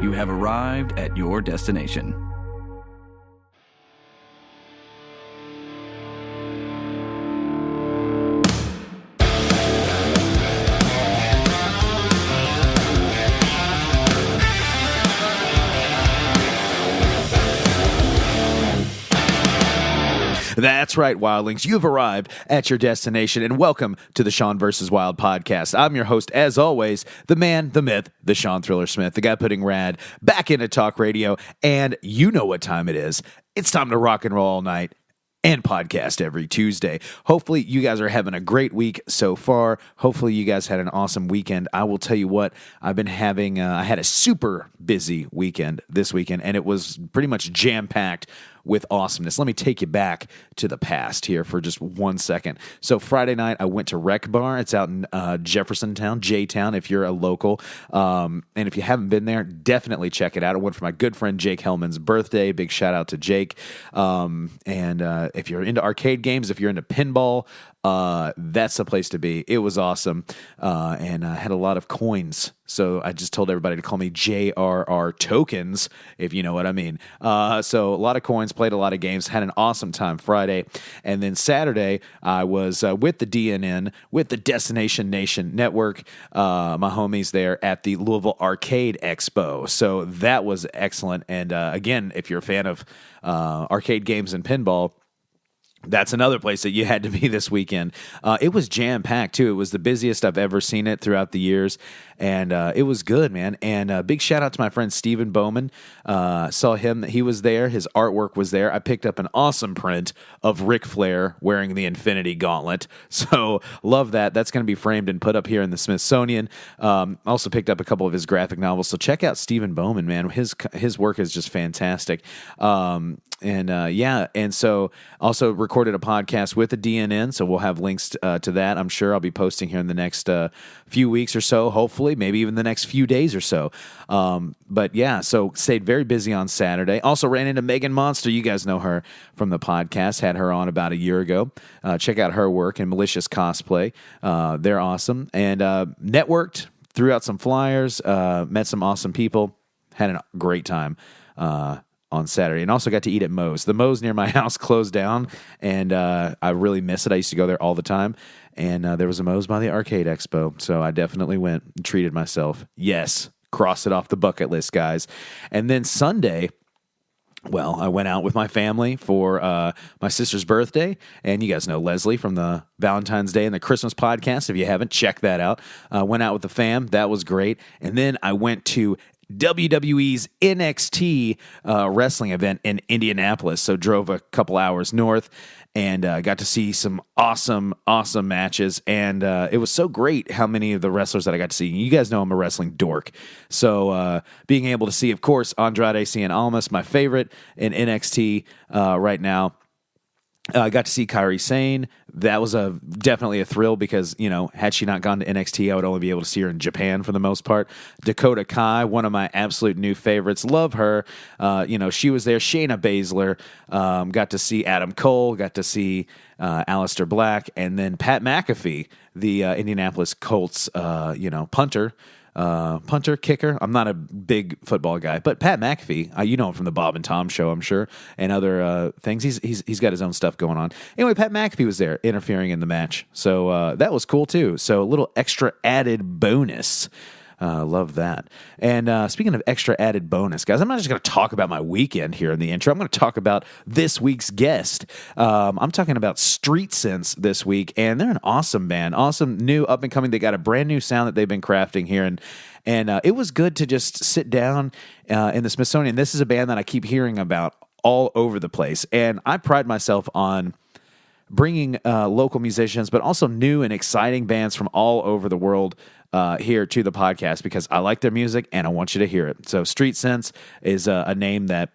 You have arrived at your destination. That's right, Wildlings. You've arrived at your destination, and welcome to the Sean vs. Wild podcast. I'm your host, as always, the man, the myth, the Sean Thriller Smith, the guy putting rad back into talk radio, and you know what time it is. It's time to rock and roll all night and podcast every Tuesday. Hopefully, you guys are having a great week so far. Hopefully, you guys had an awesome weekend. I will tell you what, I've been having, I had a super busy weekend this weekend, and it was pretty much jam-packed with awesomeness. Let me take you back to the past here for just 1 second. So Friday night, I went to Rec Bar. It's out in Jeffersontown, J-Town, if you're a local. And if you haven't been there, definitely check it out. I went for my good friend Jake Hellman's birthday. Big shout out to Jake. And if you're into arcade games, if you're into pinball, that's the place to be. It was awesome. And I had a lot of coins. So I just told everybody to call me JRR Tokens, if you know what I mean. So a lot of coins, played a lot of games, had an awesome time Friday. And then Saturday, I was with the DNN, with the Destination Nation Network, my homies there at the Louisville Arcade Expo. So that was excellent. And again, if you're a fan of arcade games and pinball, that's another place that you had to be this weekend. It was jam-packed, too. It was the busiest I've ever seen it throughout the years, and it was good, man. And big shout-out to my friend Stephen Bowman. Saw him. He was there. His artwork was there. I picked up an awesome print of Ric Flair wearing the Infinity Gauntlet, so love that. That's going to be framed and put up here in the Smithsonian. Also picked up a couple of his graphic novels, so check out Stephen Bowman, man. His work is just fantastic. And so also recorded a podcast with the DNN, so we'll have links to that. I'm sure I'll be posting here in the next few weeks or so, hopefully, maybe even the next few days or so. But yeah, so stayed very busy on Saturday. Also ran into Megan Monster. You guys know her from the podcast. Had her on about a year ago. Check out her work in Malicious Cosplay. They're awesome. And networked, threw out some flyers, met some awesome people, had a great time on Saturday, and also got to eat at Moe's. The Moe's near my house closed down, and I really miss it. I used to go there all the time, and there was a Moe's by the Arcade Expo, so I definitely went and treated myself. Yes, cross it off the bucket list, guys. And then Sunday, well, I went out with my family for my sister's birthday, and you guys know Leslie from the Valentine's Day and the Christmas podcast. If you haven't, check that out. Went out with the fam. That was great. And then I went to WWE's NXT wrestling event in Indianapolis. So drove a couple hours north and got to see some awesome matches. And it was so great how many of the wrestlers that I got to see. You guys know I'm a wrestling dork. So being able to see, of course, Andrade Cien Almas, my favorite in NXT right now. I got to see Kairi Sane. That was definitely a thrill because, you know, had she not gone to NXT, I would only be able to see her in Japan for the most part. Dakota Kai, one of my absolute new favorites. Love her. She was there. Shayna Baszler. Got to see Adam Cole. Got to see Aleister Black. And then Pat McAfee, the Indianapolis Colts, punter. Punter, kicker. I'm not a big football guy, but Pat McAfee, you know him from the Bob and Tom show, I'm sure, and other things. He's got his own stuff going on. Anyway, Pat McAfee was there interfering in the match, so that was cool too. So a little extra added bonus. Love that. And speaking of extra added bonus, guys, I'm not just going to talk about my weekend here in the intro. I'm going to talk about this week's guest. I'm talking about Street Sense this week, and they're an awesome band, awesome new up and coming. They got a brand new sound that they've been crafting here, and it was good to just sit down in the Smithsonian. This is a band that I keep hearing about all over the place, and I pride myself on bringing local musicians, but also new and exciting bands from all over the world here to the podcast because I like their music and I want you to hear it. So Street Sense is a name that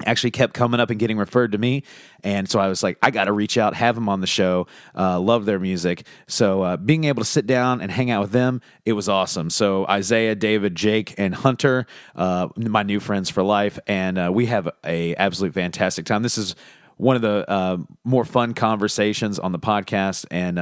actually kept coming up and getting referred to me. And so I was like, I got to reach out, have them on the show, love their music. So being able to sit down and hang out with them, it was awesome. So Isaiah, David, Jake, and Hunter, my new friends for life. And we have a absolute fantastic time. This is one of the more fun conversations on the podcast. And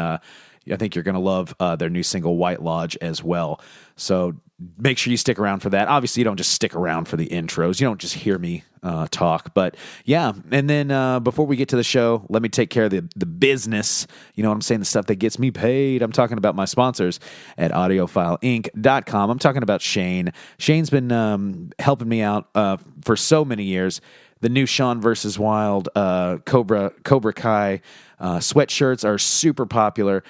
I think you're going to love their new single, White Lodge, as well. So make sure you stick around for that. Obviously, you don't just stick around for the intros. You don't just hear me talk. But yeah, and then before we get to the show, let me take care of the business. You know what I'm saying? The stuff that gets me paid. I'm talking about my sponsors at AudiofileInc.com. I'm talking about Shane. Shane's been helping me out for so many years. The new Sean vs. Wild Cobra Kai sweatshirts are super popular.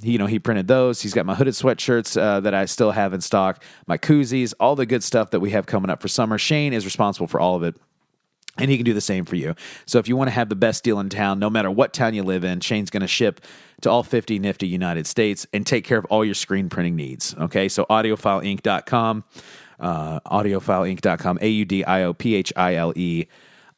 He printed those. He's got my hooded sweatshirts that I still have in stock, my koozies, all the good stuff that we have coming up for summer. Shane is responsible for all of it. And he can do the same for you. So if you want to have the best deal in town, no matter what town you live in, Shane's going to ship to all 50 nifty United States and take care of all your screen printing needs. Okay, so AudiofileInc.com. AudiofileInc.com,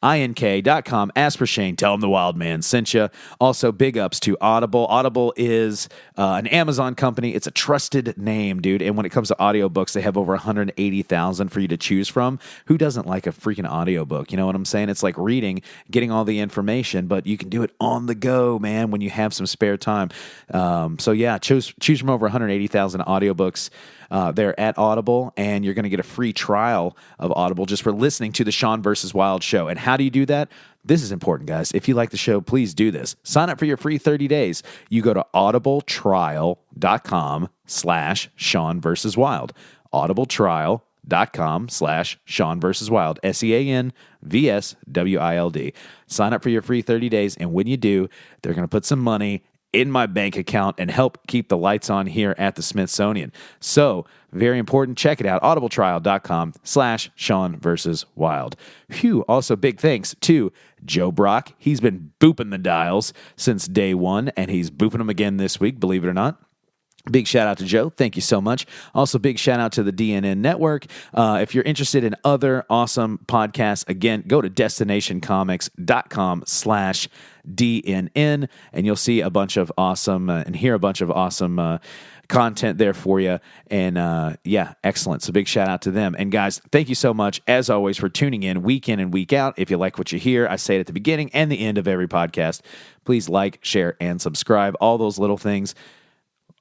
Audiophileinc.com. Ask for Shane. Tell him the Wild Man sent you. Also, big ups to Audible. Audible is an Amazon company. It's a trusted name, dude. And when it comes to audiobooks, they have over 180,000 for you to choose from. Who doesn't like a freaking audiobook? You know what I'm saying? It's like reading, getting all the information, but you can do it on the go, man, when you have some spare time. So yeah, choose from over 180,000 audiobooks. They're at Audible, and you're going to get a free trial of Audible just for listening to the Sean vs. Wild show. And how do you do that? This is important, guys. If you like the show, please do this. Sign up for your free 30 days. You go to audibletrial.com/Sean vs. Wild. audibletrial.com/Sean vs. Wild. SEANVSWILD. Sign up for your free 30 days, and when you do, they're going to put some money in my bank account and help keep the lights on here at the Smithsonian. So, very important. Check it out. audibletrial.com/Sean vs. Wild. Phew. Also, big thanks to Joe Brock. He's been booping the dials since day one, and he's booping them again this week, believe it or not. Big shout out to Joe. Thank you so much. Also, big shout out to the DNN Network. If you're interested in other awesome podcasts, again, go to destinationcomics.com/DNN, and you'll see a bunch of awesome and hear a bunch of awesome content there for you. And yeah, excellent. So big shout out to them. And guys, thank you so much, as always, for tuning in and week out. If you like what you hear, I say it at the beginning and the end of every podcast. Please like, share, and subscribe. All those little things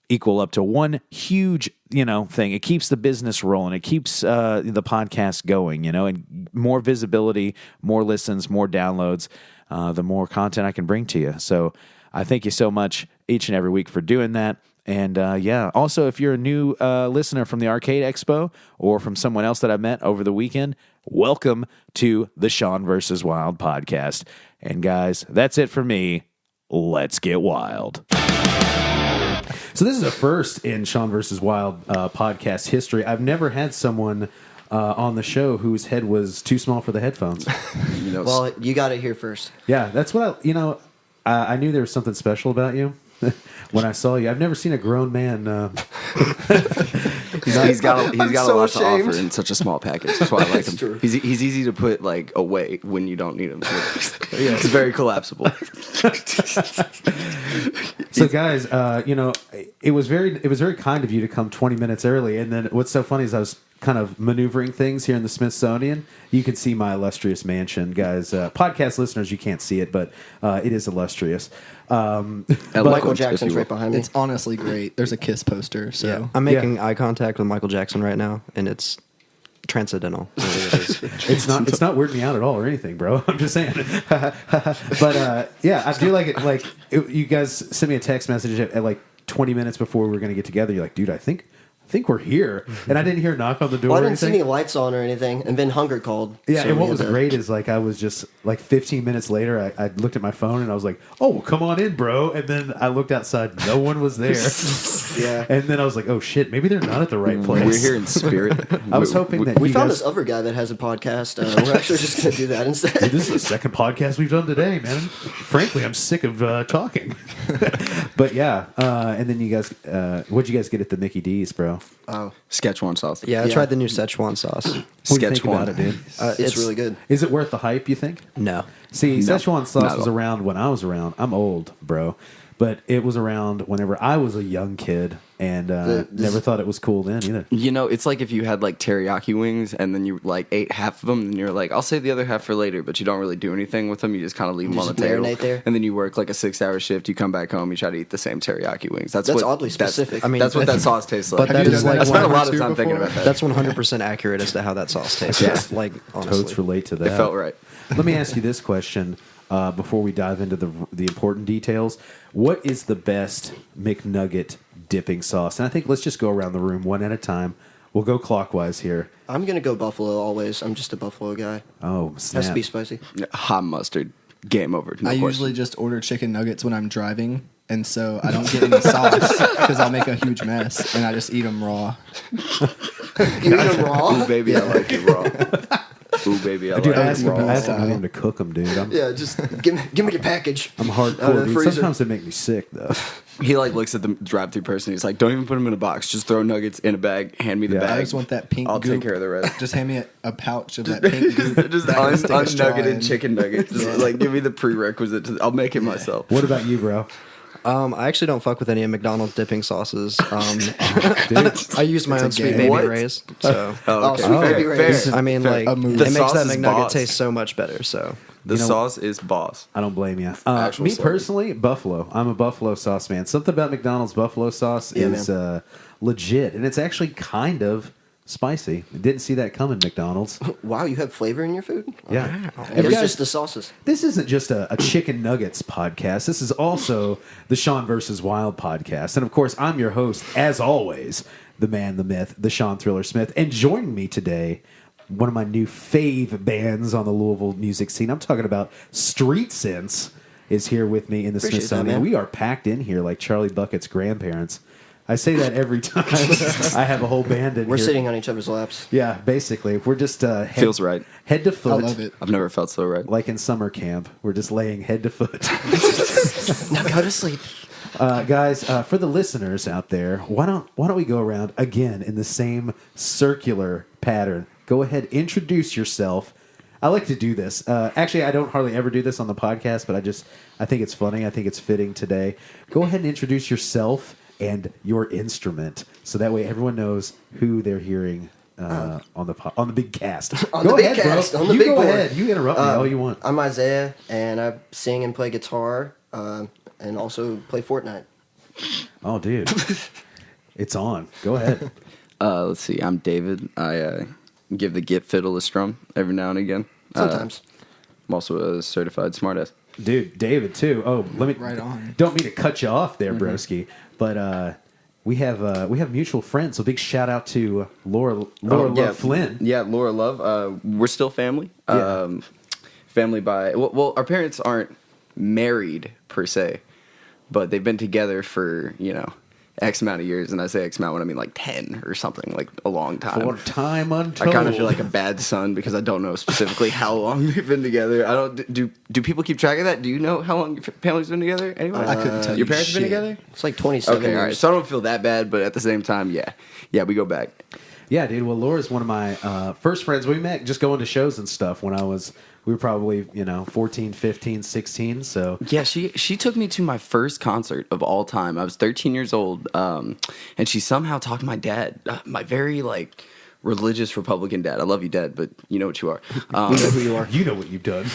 equal up to one huge, thing. It keeps the business rolling. It keeps the podcast going, and more visibility, more listens, more downloads, the more content I can bring to you. So I thank you so much each and every week for doing that. And yeah, also, if you're a new listener from the Arcade Expo or from someone else that I met over the weekend, welcome to the Sean vs. Wild podcast. And guys, that's it for me. Let's get wild. So this is a first in Sean vs. Wild podcast history. I've never had someone on the show whose head was too small for the headphones. Well, you got it here first. Yeah, that's what I knew there was something special about you when I saw you. I've never seen a grown man. He's got a so lot ashamed. to offer in such a small package. That's why I like him. True. He's easy to put away when you don't need him. Yeah, it's very collapsible. So guys, it was very kind of you to come 20 minutes early. And then what's so funny is I was kind of maneuvering things here in the Smithsonian. You can see my illustrious mansion, guys. Podcast listeners, you can't see it, but it is illustrious. Michael Jackson's right behind me. It's honestly great. There's a Kiss poster. So Yeah. I'm making eye contact with Michael Jackson right now, and it's transcendental. It's not weirding me out at all or anything, bro. I'm just saying. But yeah, I do like it. Like you guys sent me a text message at like 20 minutes before we were going to get together. You're like, dude, I think we're here. And I didn't hear a knock on the door. Well, I or didn't see anything. any lights on or anything, and then Hunger called. Yeah, so and what we was had to- great is like I was just like 15 minutes later, I looked at my phone and I was like, "Oh, well, come on in, bro." And then I looked outside, no one was there. Yeah. And then I was like, "Oh shit, maybe they're not at the right place." We're here in spirit. I was hoping that We you found guys, this other guy that has a podcast. We're actually just going to do that instead. Dude, this is the second podcast we've done today, man. Frankly, I'm sick of talking. But yeah, and then you guys, what'd you guys get at the Mickey D's, bro? Oh, Szechuan sauce. yeah, I tried the new Szechuan sauce. What do you think Szechuan. about it, dude? It's really good. Is it worth the hype, you think? No. See, No, Szechuan sauce not at was all. around when I was around. I'm old, bro. But it was around whenever I was a young kid, and never thought it was cool then either. You know, it's like if you had like teriyaki wings and then you like ate half of them and you're like, I'll save the other half for later, but you don't really do anything with them. You just kind of leave them on the just table. marinate there? And then you work like a 6-hour shift. You come back home, you try to eat the same teriyaki wings. That's oddly specific. I mean, that's what that sauce tastes like. but that is like I spent a lot of before? time thinking about that. That's 100% accurate as to how that sauce tastes. Like, honestly. Totes relate to that. It felt right. Let me ask you this question before we dive into the important details. What is the best McNugget dipping sauce? And I think let's just go around the room one at a time. We'll go clockwise here. I'm going to go buffalo always. I'm just a buffalo guy. Oh, snap. Has to be spicy. Hot mustard. Game over. No I question. usually just order chicken nuggets when I'm driving, and so I don't get any sauce because I'll make a huge mess, and I just eat them raw. You eat them raw? Ooh, baby, I like it raw. Ooh, baby, I Dude, I like asked it raw. him to cook them, dude. Yeah, just give me the package. I'm Out of hardcore, the dude. freezer. Sometimes they make me sick, though. He like looks at the drive-through person. He's like, "Don't even put them in a box. Just throw nuggets in a bag. Hand me the Yeah, bag. I just want that pink I'll goop. take care of the rest." Just hand me a pouch of that pink goop. Just that I can stick a straw in. unnuggeted chicken nuggets. Just like give me the prerequisite. I'll make it myself. What about you, bro? I actually don't fuck with any of McDonald's dipping sauces. Dude, I use my own sweet game. baby What? rays. So Oh, okay. sweet baby Fair, Ray's. fair. I mean, like, A move. it The makes sauce that is McNugget boss. taste so much better. So The You know- sauce is boss. I don't blame you. Actual Me sauce. personally, buffalo. I'm a buffalo sauce man. Something about McDonald's buffalo sauce Yeah, is legit, and it's actually kind of spicy. Didn't see that coming, McDonald's. Wow, you have flavor in your food? Yeah. Wow. And It's guys, just the sauces. this isn't just a chicken nuggets podcast. This is also the Sean versus Wild podcast. And of course, I'm your host, as always, the man, the myth, the Sean Thriller Smith. And joining me today, one of my new fave bands on the Louisville music scene. I'm talking about Street Sense is here with me in the Appreciate that, Smithsonian. man. We are packed in here like Charlie Bucket's grandparents. I say that every time I have a whole band in We're here. sitting on each other's laps. Yeah, basically. We're just Feels right. head to foot. I love it. I've never felt so right. Like in summer camp, we're just laying head to foot. Now go to sleep. Guys, for the listeners out there, why don't we go around again in the same circular pattern? Go ahead, introduce yourself. I like to do this. Actually, I don't hardly ever do this on the podcast, but I think it's funny. I think it's fitting today. Go ahead and introduce yourself and your instrument, so that way everyone knows who they're hearing on the big cast. On Go the big ahead, cast, bro. on the You big go board. ahead. You interrupt me all you want. I'm Isaiah, and I sing and play guitar, and also play Fortnite. Oh, dude, it's on. Go ahead. Let's see. I'm David. I give the git fiddle a strum every now and again. Sometimes. I'm also a certified smartass. Dude, David too. Oh, let me. Right on. Don't mean to cut you off there, broski. But we have mutual friends. So big shout out to Laura Love Flynn. Yeah, Laura Love. We're still family. Yeah. Family by well, our parents aren't married per se, but they've been together for X amount of years, and I say X amount when I mean like 10 or something, like a long time. For time untold. I kind of feel like a bad son because I don't know specifically how long they've been together. I don't do people keep track of that? Do you know how long your family's been together? Anyway, I couldn't tell your you parents have been shit. together. It's like 27 Okay, years. all right. So I don't feel that bad, but at the same time, yeah, we go back. Yeah, dude. Well, Laura's one of my first friends. We met just going to shows and stuff when we were probably 14, 15, 16. So Yeah, she took me to my first concert of all time. I was 13 years old, and she somehow talked my dad, my very religious Republican dad. I love you, Dad, but you know what you are. You know who you are. you know what you've done.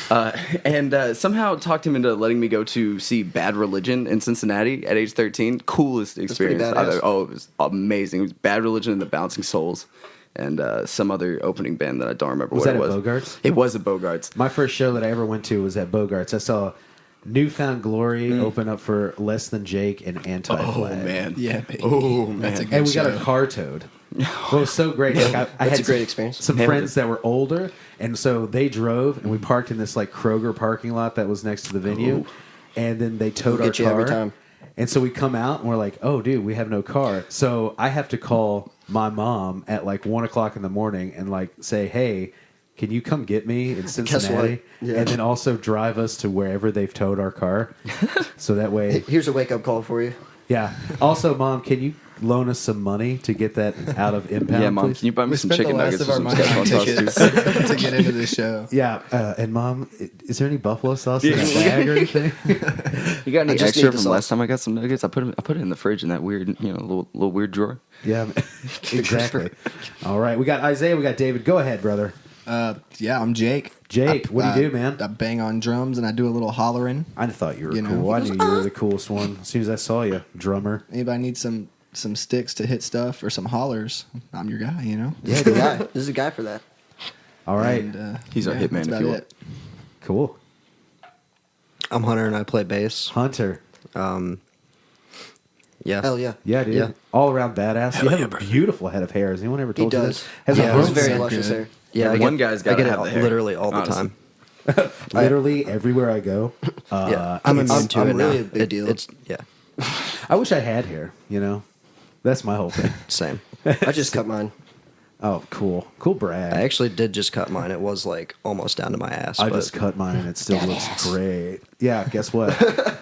And somehow talked him into letting me go to see Bad Religion in Cincinnati at age 13. Coolest pretty experience. badass. It was amazing. It was Bad Religion and the Bouncing Souls, and some other opening band that I don't remember Was what that it at was. Bogart's? It was at Bogart's. My first show that I ever went to was at Bogart's. I saw Newfound Glory open up for Less Than Jake and Anti-Flag. Oh man. Yeah, baby. Oh man. That's a good And we got show. a car towed. Well, it was so great. Like, I That's had a great experience. Some Yeah. friends that were older, and so they drove, and we parked in this Kroger parking lot that was next to the venue, and then they towed We'll our get you car. every time. And so we come out, and we're like, "Oh, dude, we have no car." So I have to call my mom at 1 o'clock in the morning and say, "Hey, can you come get me in Cincinnati?" Yeah. And then also drive us to wherever they've towed our car, so that way. Here's a wake-up call for you. Yeah. Also, Mom, can you loan us some money to get that out of impound? Yeah, Mom, please? can you buy me We some spent the chicken last nuggets of or our some money on Szechuan sauce, tickets too? to get into the show. Yeah, and Mom, is there any buffalo sauce in that bag or anything? You got any I just extra need the from sauce. last time I got some nuggets? I put it in the fridge in that weird, little weird drawer. Yeah, exactly. All right, we got Isaiah, we got David. Go ahead, brother. Yeah, I'm Jake. Jake, what do you do, man? I bang on drums and I do a little hollering. I thought you were You know. cool. I knew you were the coolest one as soon as I saw you, drummer. Anybody need some sticks to hit stuff or some hollers? I'm your guy, you know. Yeah, the guy. This is a guy for that. All right, And, He's our hitman, that's if about you will. it. cool. I'm Hunter and I play bass. Hunter. Yeah. Hell yeah. Yeah, dude. Yeah. All around badass. You have a beautiful head of hair. Has anyone ever He told you does. this? Has Yeah, a it He's was grown very so luscious good. hair. Yeah, One guy's I gotta get have it the hair, literally all the honestly. time. literally everywhere I go. Yeah, I'm it's- immune to I'm it now. really a big deal. It's yeah, I wish I had hair, That's my whole thing. same. I just cut mine. Oh, cool. Cool brag. I actually did just cut mine. It was like almost down to my ass. I but just cut mine and it still looks great. Yeah, guess what?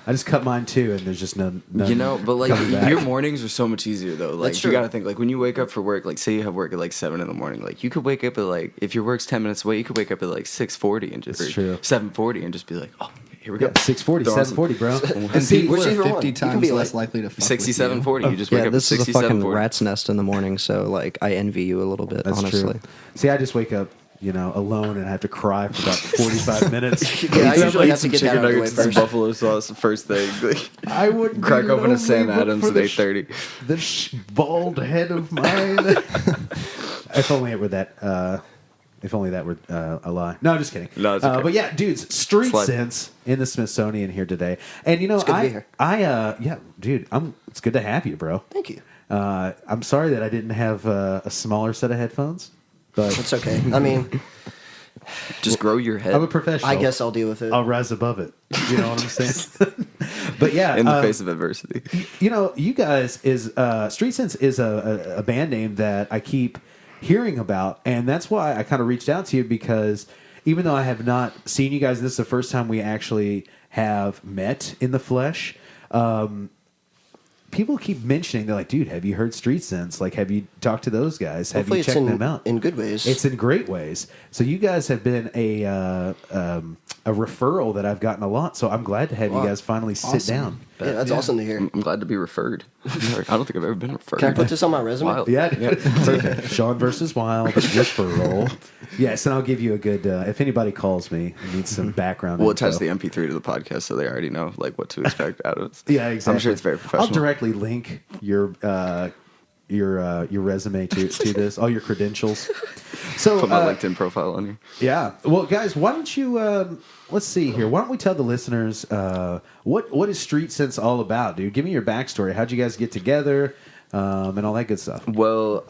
I just cut mine too, and there's just none But like coming back. your mornings are so much easier though. Like That's you true. gotta think, like when you wake up for work, like say you have work at like 7 in the morning, like you could wake up at like if your work's 10 minutes away, you could wake up at like 6:40 and just That's or true. 7:40 and just be like, oh, here we go. Yeah, 640, Throw on some 740, bro. And see, people which are either one. 50 You can times be less like likely to fuck 67:40. You just wake yeah, up this at is a fucking 67:40. rat's nest in the morning. So like, I envy you a little bit. That's honestly. true. See, I just wake up, alone and I have to cry for about 45 minutes. Yeah, I usually have to some get that chicken out of the way nuggets and some first. buffalo sauce the first thing. Like, I would crack be open a Sam lonely, but Adams for at the 8:30. bald head of mine. If only it were that. If only that were a lie. No, just kidding. No, it's okay. But yeah, dudes, street Slide. sense in the Smithsonian here today, and good to be here. yeah, dude, it's good to have you, bro. Thank you. I'm sorry that I didn't have a smaller set of headphones, but That's okay. I mean, Just grow your head I'm a professional. I guess I'll deal with it. I'll rise above it. You know what I'm saying? But yeah, in the face of adversity. you guys is Street Sense is a band name that I keep hearing about, and that's why I kind of reached out to you, because even though I have not seen you guys, this is the first time we actually have met in the flesh. People keep mentioning, they're like, dude, have you heard Street Sense? Like, have you talked to those guys? Have Hopefully you it's checked them out? in good ways. It's in great ways. So you guys have been a referral that I've gotten a lot. So I'm glad to have you guys finally sit Awesome. down. yeah, that's awesome to hear. I'm glad to be referred. I don't think I've ever been referred. Can I put this on my resume? Wild. Yeah, perfect. Sean versus Wild referral. Yes, and I'll give you a good. If anybody calls me and needs some background, We'll info. attach the MP3 to the podcast so they already know like what to expect out of us. Yeah, exactly. I'm sure it's very professional. I'll directly link your resume to this, all your credentials. So Put my LinkedIn profile on here. yeah, well, guys, why don't you? Let's see here. Why don't we tell the listeners what is Street Sense all about, dude? Give me your backstory. How'd you guys get together, and all that good stuff? Well,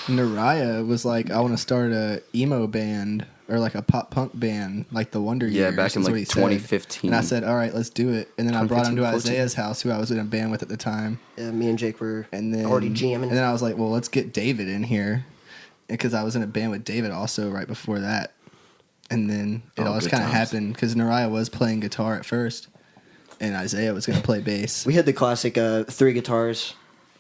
Nariah was like, I want to start a emo band or like a pop punk band, like the Wonder Yeah, Years. back in, is like, what he said. 2015. And I said, all right, let's do it. And then I brought him to 2015, Isaiah's house, who I was in a band with at the time. Yeah, me and Jake were And then already jamming. And then I was like, well, let's get David in here, because I was in a band with David also right before that. And then it all just good kind of times. happened because Nariah was playing guitar at first, and Isaiah was going to play bass. We had the classic 3 guitars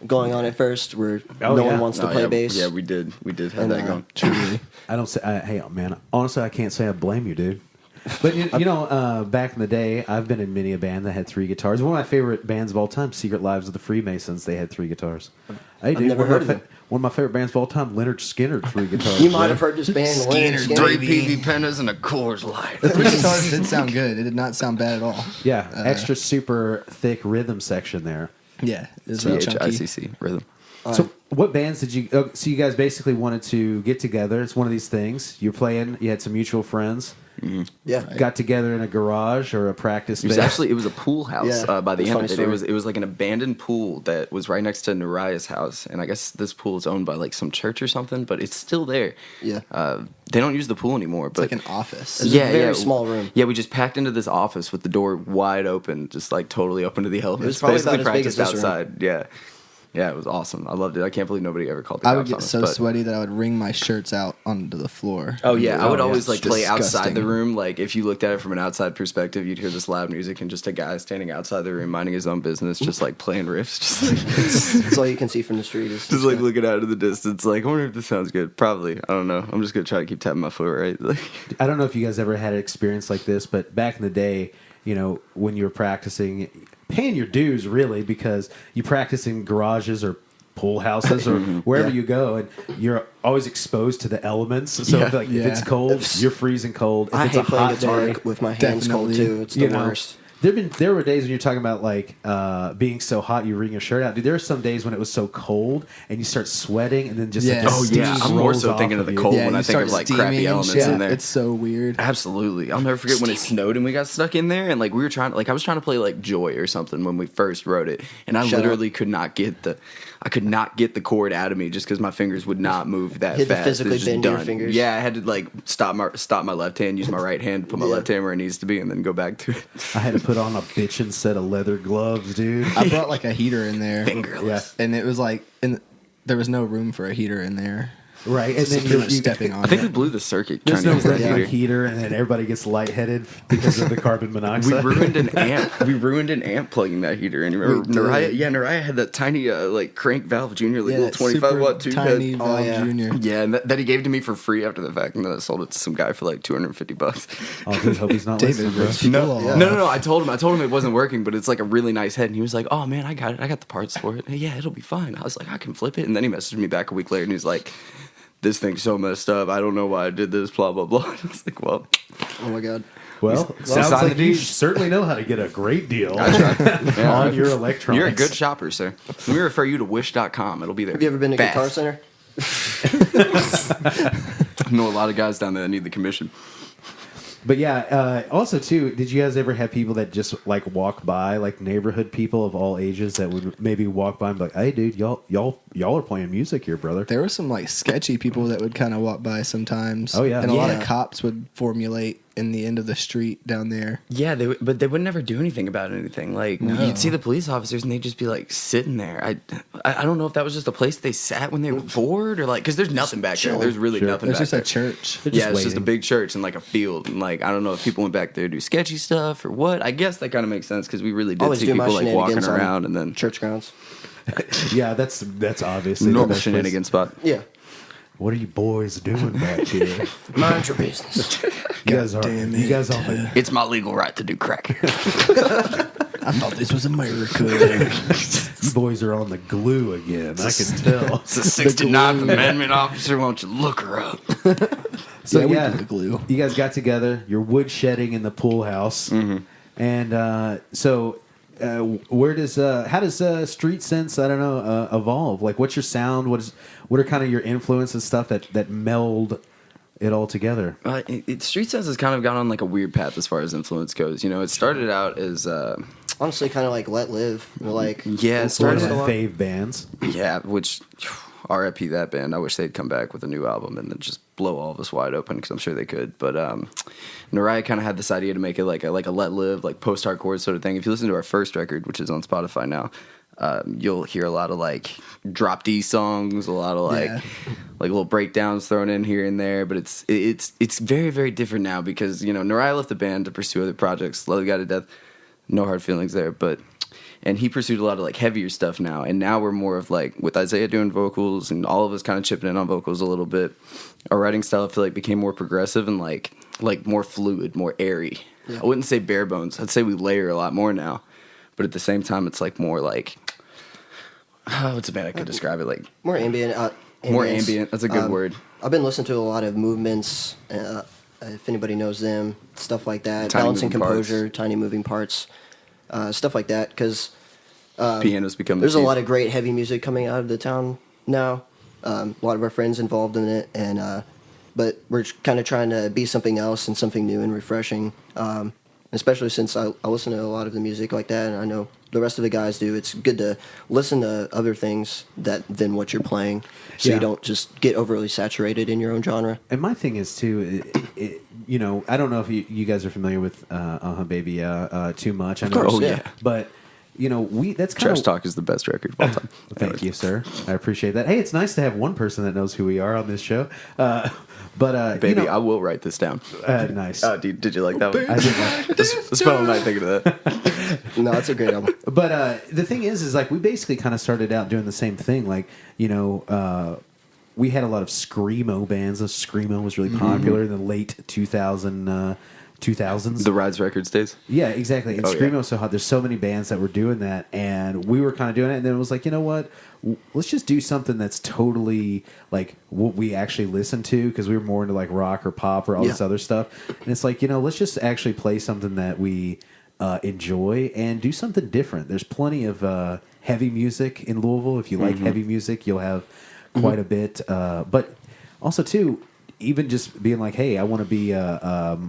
going on at first, where Oh, no yeah. one wants to play bass. Yeah, we did. We did have And, that going. Truly. I don't say, hey, man. Honestly, I can't say I blame you, dude. But back in the day, I've been in many a band that had 3 guitars. One of my favorite bands of all time, Secret Lives of the Freemasons. They had 3 guitars. Hey, dude, never heard of them. one of my favorite bands of all time, Leonard Skinner, 3 guitars. You might bro. have heard this band. Leonard Skinner. 3 PV Pennas and a Coors Light. The 3 guitars did sound good. It did not sound bad at all. Yeah, extra super thick rhythm section there. Yeah, it was real chunky. THICC rhythm. So, what bands did you? So, you guys basically wanted to get together. It's one of these things. You're playing. You had some mutual friends. Yeah. Got together in a garage or a practice space. It was a pool house Yeah, by the it's a end funny of it. story. It was like an abandoned pool that was right next to Nariah's house, and I guess this pool is owned by like some church or something, but it's still there. Yeah. They don't use the pool anymore, It's but like an office. It's a very small room. Yeah, we just packed into this office with the door wide open, just like totally open to the elements. was probably Basically about as big as practiced this room. outside. Yeah. Yeah, it was awesome. I loved it. I can't believe nobody ever called the I cops would get on us, so but- swoody that I would wring my shirts out onto the floor. Oh yeah, I would always it's like play outside disgusting. the room. Like if you looked at it from an outside perspective, you'd hear this loud music and just a guy standing outside the room minding his own business, just like playing riffs, just like, It's all you can see from the street. Is just like looking out into the distance. Like I wonder if this sounds good. Probably. I don't know. I'm just gonna try to keep tapping my foot right. Like, I don't know if you guys ever had an experience like this, but back in the day, you know, when you were practicing, paying your dues really, because you practice in garages or pool houses or wherever you go, and you're always exposed to the elements. So Yeah. if it's cold, you're freezing cold. If I it's hate a playing hot guitar day, with my hands cold Definitely. too. It's the you know, worst. there were days when you're talking about like being so hot you wring your shirt out. Dude, there were some days when it was so cold and you start sweating and then just Yeah. like, Oh, steam I'm more rolls so off thinking of the you. cold Yeah, when you I think of start like crappy steaming and elements shit. in there. It's so weird. Absolutely. I'll never forget when it snowed and we got stuck in there and like we were trying I was trying to play like Joy or something when we first wrote it and I Shut literally could not get the chord out of me just because my fingers would not move that You had to fast. physically It was just bend your done. fingers. Yeah, I had to like stop my left hand, use my right hand, put my left hand where it needs to be, and then go back to it. I had to put on a bitchin' set of leather gloves, dude. I brought like a heater in there. Fingerless. And it was like, there was no room for a heater in there. Right, and then Pretty much stepping on I think we it. blew the circuit there's trying no to use room that for a heater. heater, and then everybody gets lightheaded because of the carbon We monoxide. ruined an amp. We ruined an amp plugging that heater. And you remember We did. Nariah? Yeah, Nariah had that tiny like crank valve junior, like Yeah, little 25 super watt tube tiny head. Valve yeah. Junior. Yeah, and that he gave to me for free after the fact, and then I sold it to some guy for like $250. Oh, dude, hope he's not David listening, bro. rips people off. No. I told him it wasn't working, but it's like a really nice head, and he was like, "Oh man, I got it. I got the parts for it. Yeah, it'll be fine." I was like, "I can flip it," and then he messaged me back a week later, and he's like, "This thing's so messed up. I don't know why I did this. Blah blah blah." I was like, "Well, Oh my god. Well, sign sounds the like you deed. certainly know how to get a great deal yeah. on your electronics. You're a good shopper, sir. Let me refer you to Wish.com. It'll be there. Have you ever been to fast. Guitar Center? I know a lot of guys down there that need the commission. But yeah, also too, did you guys ever have people that just like walk by, like neighborhood people of all ages that would maybe walk by and be like, "Hey, dude, y'all are playing music here, brother." There were some like sketchy people that would kind of walk by sometimes. Oh, yeah. And a lot Yeah. of cops would formulate in the end of the street down there. Yeah, but they would never do anything about anything. Like you'd see the police officers and they'd just be like sitting there. I don't know if that was just a place they sat when they were bored or like because there's nothing back there. There's really nothing There's back just there. a church. They're Yeah, it's just a waiting. big church and like a field and like I don't know if people went back there to do sketchy stuff or what. I guess that kind of makes sense because we really did Always see do my people like walking shenanigans on around and then church grounds. Yeah, that's obviously the normal best place. shenanigan spot. Yeah. What are you boys doing back here? Mind your business. You guys are. damn You it. guys are. It's my legal right to do crack. I thought this was America. You boys are on the glue again. I can tell. It's the 69th Amendment, officer. Why don't you look her up? So Yeah, we yeah, do the glue. you guys got together. You're wood shedding in the pool house, and so where does how does street sense? I don't know evolve. Like, what's your sound? What are kind of your influences and stuff that meld it all together? Street Sense has kind of gone on like a weird path as far as influence goes. You know, it started out as Honestly, kind of like Let Live. Like Yeah, it One of started my a lot. fave bands. Yeah, which R.I.P. that band. I wish they'd come back with a new album and then just blow all of us wide open because I'm sure they could. But Nariah kind of had this idea to make it like a Let Live, like post-hardcore sort of thing. If you listen to our first record, which is on Spotify now, you'll hear a lot of like drop D songs, a lot of like little breakdowns thrown in here and there. But it's very, very different now because you know Nariah left the band to pursue other projects. Love the guy to death. No hard feelings there, and he pursued a lot of like heavier stuff now. And now we're more of like with Isaiah doing vocals and all of us kind of chipping in on vocals a little bit. Our writing style I feel like became more progressive and like more fluid, more airy. I wouldn't say bare bones. I'd say we layer a lot more now. But at the same time, it's like more like what's a band I could describe it like? more ambient. More ambience. ambient. That's a good word. I've been listening to a lot of movements. If anybody knows them, stuff like that. Tiny Balancing moving parts. composure, tiny moving parts, stuff like that. Because Pianos become. there's a lot of great heavy music coming out of the town now. A lot of our friends involved in it, and but we're kind of trying to be something else and something new and refreshing. Especially since I listen to a lot of the music like that, and I know the rest of the guys do. It's good to listen to other things than what you're playing, so Yeah. you don't just get overly saturated in your own genre. And my thing is too, you know, I don't know if you guys are familiar with Baby too much. I know, course, yeah. But that's kind Trash of Talk is the best record of all time. Thank you, sir. I appreciate that. Hey, it's nice to have one person that knows who we are on this show. Baby, I will write this down. Nice. Did you like that one? I did like- Just spent all night thinking of that. No, it's a great album. But the thing is like we basically kind of started out doing the same thing. Like, we had a lot of screamo bands. Screamo was really popular in the late 2000s. The Rides Records days? Yeah, exactly. And Screamo was so hot. There's so many bands that were doing that, and we were kind of doing it. And then it was like, you know what? Let's just do something that's totally like what we actually listen to, because we were more into like rock or pop or all this other stuff. And it's like, let's just actually play something that we enjoy and do something different. There's plenty of heavy music in Louisville. If you like heavy music, you'll have quite a bit. But also, too, even just being like, hey, I want to be a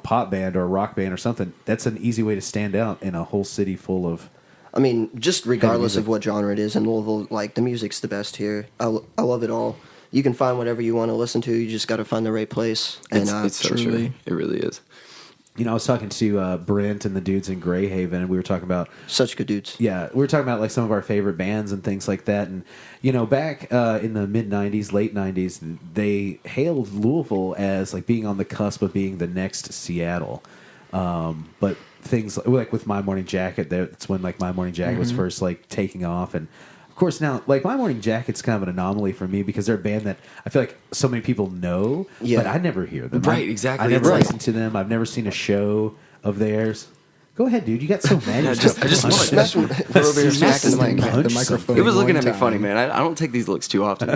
pop band or a rock band or something, that's an easy way to stand out in a whole city full of... I mean, just regardless of what genre it is in Louisville, like, the music's the best here. I love it all. You can find whatever you want to listen to. You just got to find the right place. And It's so true. It really is. I was talking to Brent and the dudes in Greyhaven, and we were talking about... Such good dudes. Yeah, we were talking about like some of our favorite bands and things like that. And, back in the mid-'90s, late 90s, they hailed Louisville as like being on the cusp of being the next Seattle. But things like with My Morning Jacket, that's when like My Morning Jacket was first like taking off. And of course now, like My Morning Jacket's kind of an anomaly for me because they're a band that I feel like so many people know, but I never hear them. Right, exactly. I never listened to them. I've never seen a show of theirs. Go ahead, dude. You got so mad. I just want to Smack The microphone. He was looking one at me time. funny, man. I don't take these looks too often,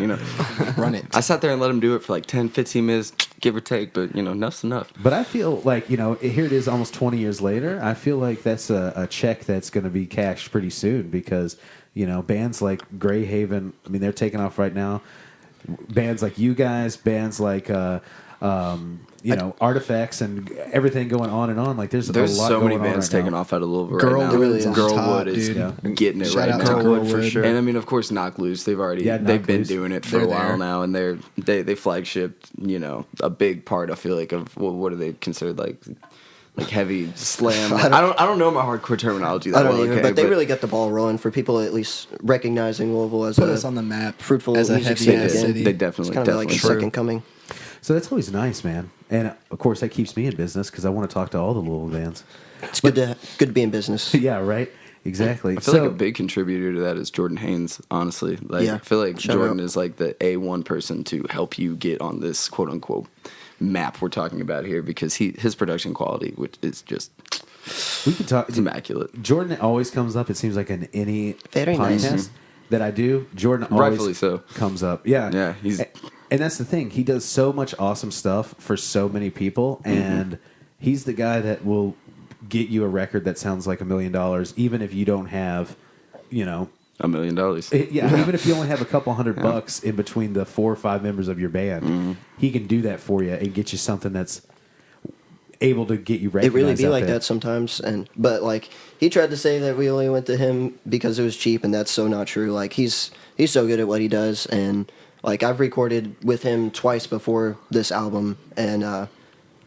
Run it. I sat there and let him do it for like 10, 15 minutes, give or take, but, enough's enough. But I feel like, here it is almost 20 years later. I feel like that's a check that's going to be cashed pretty soon because, bands like Greyhaven, I mean, they're taking off right now. Bands like you guys, bands like, Artifacts and everything going on and on. Like, there's a lot so many going on bands right taking now. off out of Louisville Girlwood's right now. really is. Girlwood is Dude. getting it Shout right out now. to Girlwood for sure. And I mean, of course, Knock Loose. They've already Knock they've been Loose. doing it for They're a while there. now, and they flagshipped a big part. I feel like of what are they considered like heavy slam. I don't know my hardcore terminology that I don't well. even, Okay, but they really got the ball rolling for people at least recognizing Louisville as Put a us on the map fruitful as a music heavy scene ass again. city. They definitely It's kind of like definitely. second coming. So that's always nice, man. And, of course, that keeps me in business because I want to talk to all the Louisville bands. It's good to be in business. Yeah, right? Exactly. I feel like a big contributor to that is Jordan Haynes, honestly. Like, Yeah. I feel like Shout Jordan out. is like the A1 person to help you get on this quote unquote map we're talking about here because his production quality, which is just we can talk. it's immaculate. Jordan always comes up, it seems like, in any Very nice. podcast that I do. Jordan always Rightfully so. comes up. Yeah. Yeah, he's- And that's the thing. He does so much awesome stuff for so many people, and he's the guy that will get you a record that sounds like $1 million, even if you don't have, $1 million. even if you only have a couple $100 in between the 4 or 5 members of your band, he can do that for you and get you something that's able to get you It recognized. really be out like there. that sometimes, but like he tried to say that we only went to him because it was cheap, and that's so not true. Like he's so good at what he does, and like I've recorded with him twice before this album, and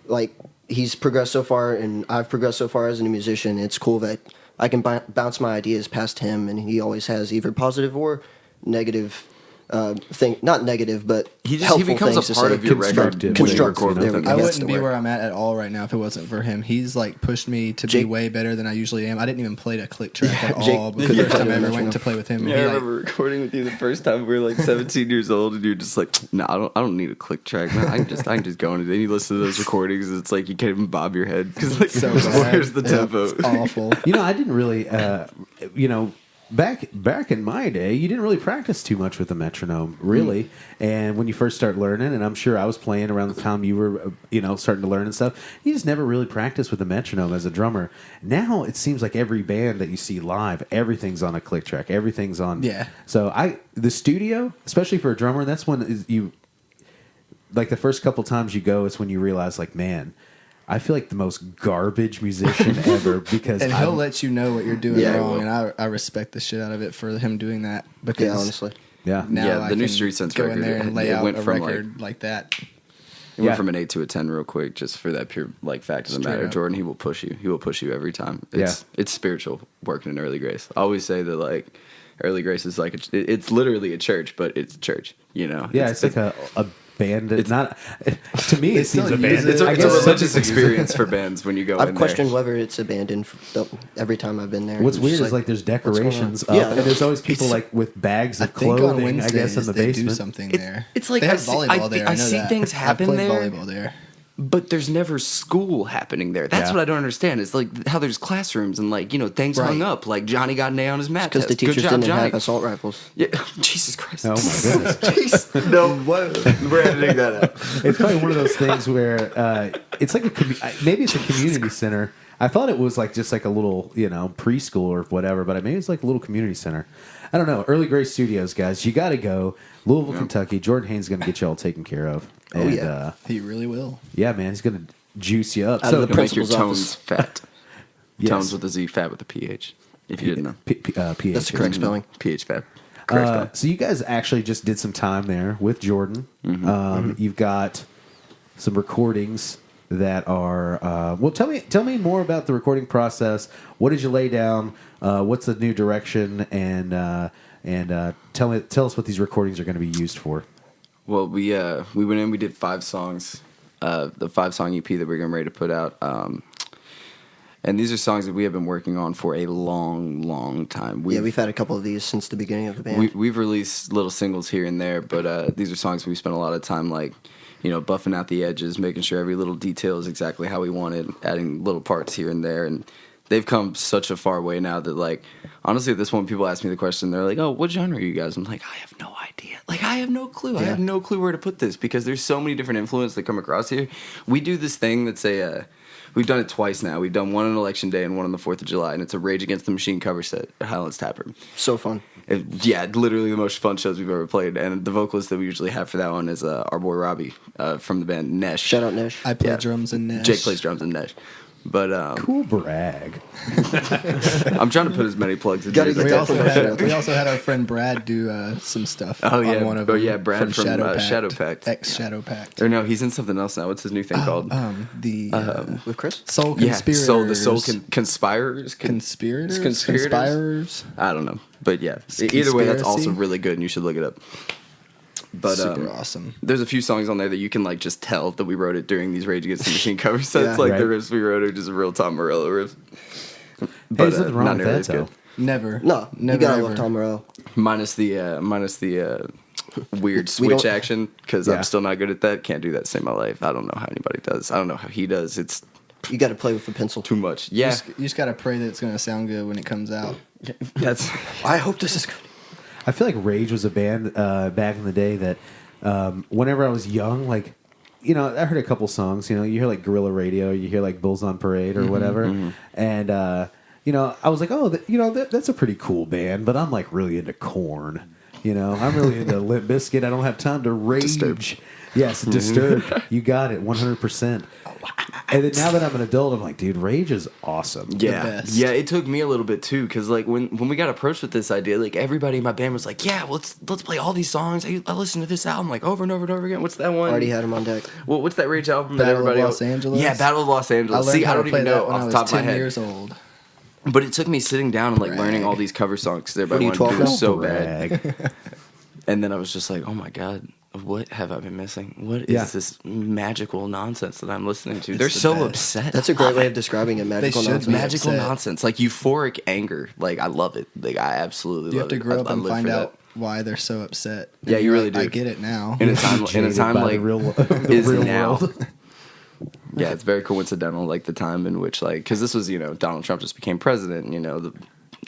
like he's progressed so far, and I've progressed so far as a musician. It's cool that I can bounce my ideas past him, and he always has either positive or negative thing. Not negative, but He helpful becomes things a to part say. of your record Constructive. when you Constructive. record There with we him. go. I That's wouldn't the be word. where I'm at all right now if it wasn't for him. He's like pushed me to be Jake- way better than I usually am. I didn't even play a click track at Jake- all. But Yeah. the first time I Yeah. ever went to play with him, Yeah, I he, like, remember recording with you the first time. We were like 17 years old, and you're just like, "No, I don't need a click track. No, I can just go on it." Then you listen to those recordings, and it's like you can't even bob your head because like, so bad. where's the tempo? It's awful. I didn't really, back in my day, you didn't really practice too much with the metronome, really. And when you first start learning, and I'm sure I was playing around the time you were, starting to learn and stuff, you just never really practiced with the metronome as a drummer. Now it seems like every band that you see live, everything's on a click track, everything's on. Yeah. So the studio, especially for a drummer, that's when you, like the first couple times you go, it's when you realize, like, man, I feel like the most garbage musician ever because And he'll let you know what you're doing Yeah, he wrong, will. and I respect the shit out of it for him doing that. Because Yeah, honestly. yeah. now Yeah, I the new can Street Sense go in record, there and lay it out went a from, record like that. He went from an 8 to a 10 real quick, just for that pure like fact of the matter. up. Jordan, he will push you. He will push you every time. It's spiritual working in early grace. I always say that like early grace is like it's literally a church, but it's a church. You know? Yeah, it's like a band. It's not to me. It seems still abandoned. use it. It's a religious experience for bands when you go in I've questioned whether it's abandoned every time I've been there. What's It's weird just is like there's decorations up, Yeah, and there's always people like with bags I of think on clothing. I Wednesdays guess in the they basement. do something there. It's like they I have see- volleyball there. I know see that. things happen I've played there. volleyball there. But there's never school happening there. That's Yeah. what I don't understand. It's like how there's classrums and like, you know, things Right. hung up. Like Johnny got an A on his math because test. the Good teachers job, didn't Johnny. have assault rifles. Yeah. Jesus Christ. Oh my goodness! Jeez. No, what? We're editing that out. It's probably one of those things where it's like maybe it's a community center. I thought it was like just like a little, you know, preschool or whatever, but maybe it's like a little community center. I don't know. Early Grace Studios, guys, you got to go. Louisville, Kentucky. Jordan Haynes is going to get you all taken care of. And, yeah. He really will. Yeah, man, he's going to juice you up. Out of the It'll make your principal's tones fat. Yes. Tones with a Z, fat with a PH. If you didn't know. PH. That's the correct spelling. PH fat. Correct spelling. So you guys actually just did some time there with Jordan. You've got some recordings that are well. Tell me more about the recording process. What did you lay down? What's the new direction? And tell us what these recordings are going to be used for. Well, we went in. We did 5 songs. The 5-song EP that we're getting ready to put out. And these are songs that we have been working on for a long, long time. We've had a couple of these since the beginning of the band. We've released little singles here and there, but these are songs we spent a lot of time, like, you know, buffing out the edges, making sure every little detail is exactly how we wanted, adding little parts here and there. And they've come such a far way now that, like, honestly, at this point, people ask me the question, they're like, oh, what genre are you guys? I'm like, I have no idea. Like, I have no clue. I have no clue where to put this because there's so many different influences that come across here. We do this thing that's we've done it twice now. We've done one on Election Day and one on the 4th of July, and it's a Rage Against the Machine cover set at Highlands Taproom. So fun. Literally the most fun shows we've ever played. And the vocalist that we usually have for that one is our boy Robbie from the band Nesh. Shout out Nesh. I play drums in Nash. Jake plays drums in Nesh. But Cool brag. I'm trying to put as many plugs in Gotta there. get We that also, promotion had, out there. we also had our friend Brad do some stuff. Oh, yeah. on one of Oh, them yeah, Brad from Shadow Pact. Ex-Shadow Pact. Or no, he's in something else now. What's his new thing called? With Chris? Soul Yeah, Conspirators. the Soul Conspirers. Conspirators? Conspirers? I don't know. But yeah, either way, that's also Conspiracy? really good and you should look it up. But Super awesome. There's a few songs on there that you can like just tell that we wrote it during these Rage Against the Machine cover sets. Yeah. Like Right. the riffs we wrote are just real Tom Morello riffs. Hey, But there's nothing wrong not with nearly that, as good. though. Never. No, never you gotta ever. love Tom Morello. Minus the weird We switch don't- action because Yeah. I'm still not good at that. Can't do that to save my life. I don't know how anybody does. I don't know how he does. It's You got to play with the pencil. too much. Yeah, You just gotta pray that it's gonna sound good when it comes out. that's I hope this is good. I feel like Rage was a band back in the day that whenever I was young, like, you know, I heard a couple songs. You know, you hear like Guerrilla Radio, you hear like Bulls on Parade or whatever, and you know, I was like, oh, that's a pretty cool band. But I'm like really into Korn. You know, I'm really into Limp Bizkit. I don't have time to rage. Disturbed. Yes, Disturbed. You got it, 100%. And then now that I'm an adult, I'm like, dude, Rage is awesome. yeah, best. yeah. It took me a little bit too because like when we got approached with this idea, like everybody in my band was like, yeah, let's play all these songs. I listened to this album like over and over and over again. What's that one? Already had him on deck. Well, what's that Rage album Battle that of everybody? Los Angeles? Yeah, Battle of Los I Angeles. learned See, how I to don't play even that know when off I the was top of my 10 head. years old. But it took me sitting down and like learning all these cover songs because everybody What are you, wanted to do 12 it now? so bad. Brag. And then I was just like, oh my God, what have I been missing? What is Yeah. this magical nonsense that I'm listening to? They're the so best. upset. That's a great way of describing it. Magical should nonsense. be. magical upset. nonsense. Like euphoric anger. Like I love it. Like I absolutely You love have to it. grow up I and live find for that. out why they're so upset. Yeah, And you you're really like, I do. get it now. In a time Jaded like by the is real now. world. Yeah, it's very coincidental. Like the time in which like because this was Donald Trump just became president.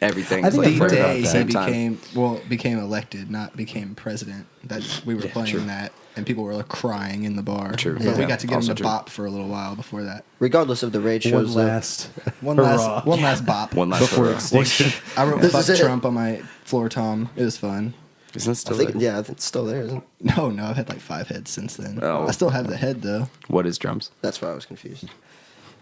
Everything. I think like I've The heard about day that. he became elected, not became president. That we were playing true. that, and people were like, crying in the bar. True. But Yeah. we got to get Also him to true. bop for a little while before that. Regardless of the rage shows, One though, last One hurrah. last bop. One last before hurrah. extinction. I wrote This "fuck is it. Trump" on my floor tom. It was fun. Isn't it I still think, there? yeah, I think it's still there, isn't it? No, I've had like 5 heads since then. Oh. I still have the head though. What is drums? That's why I was confused.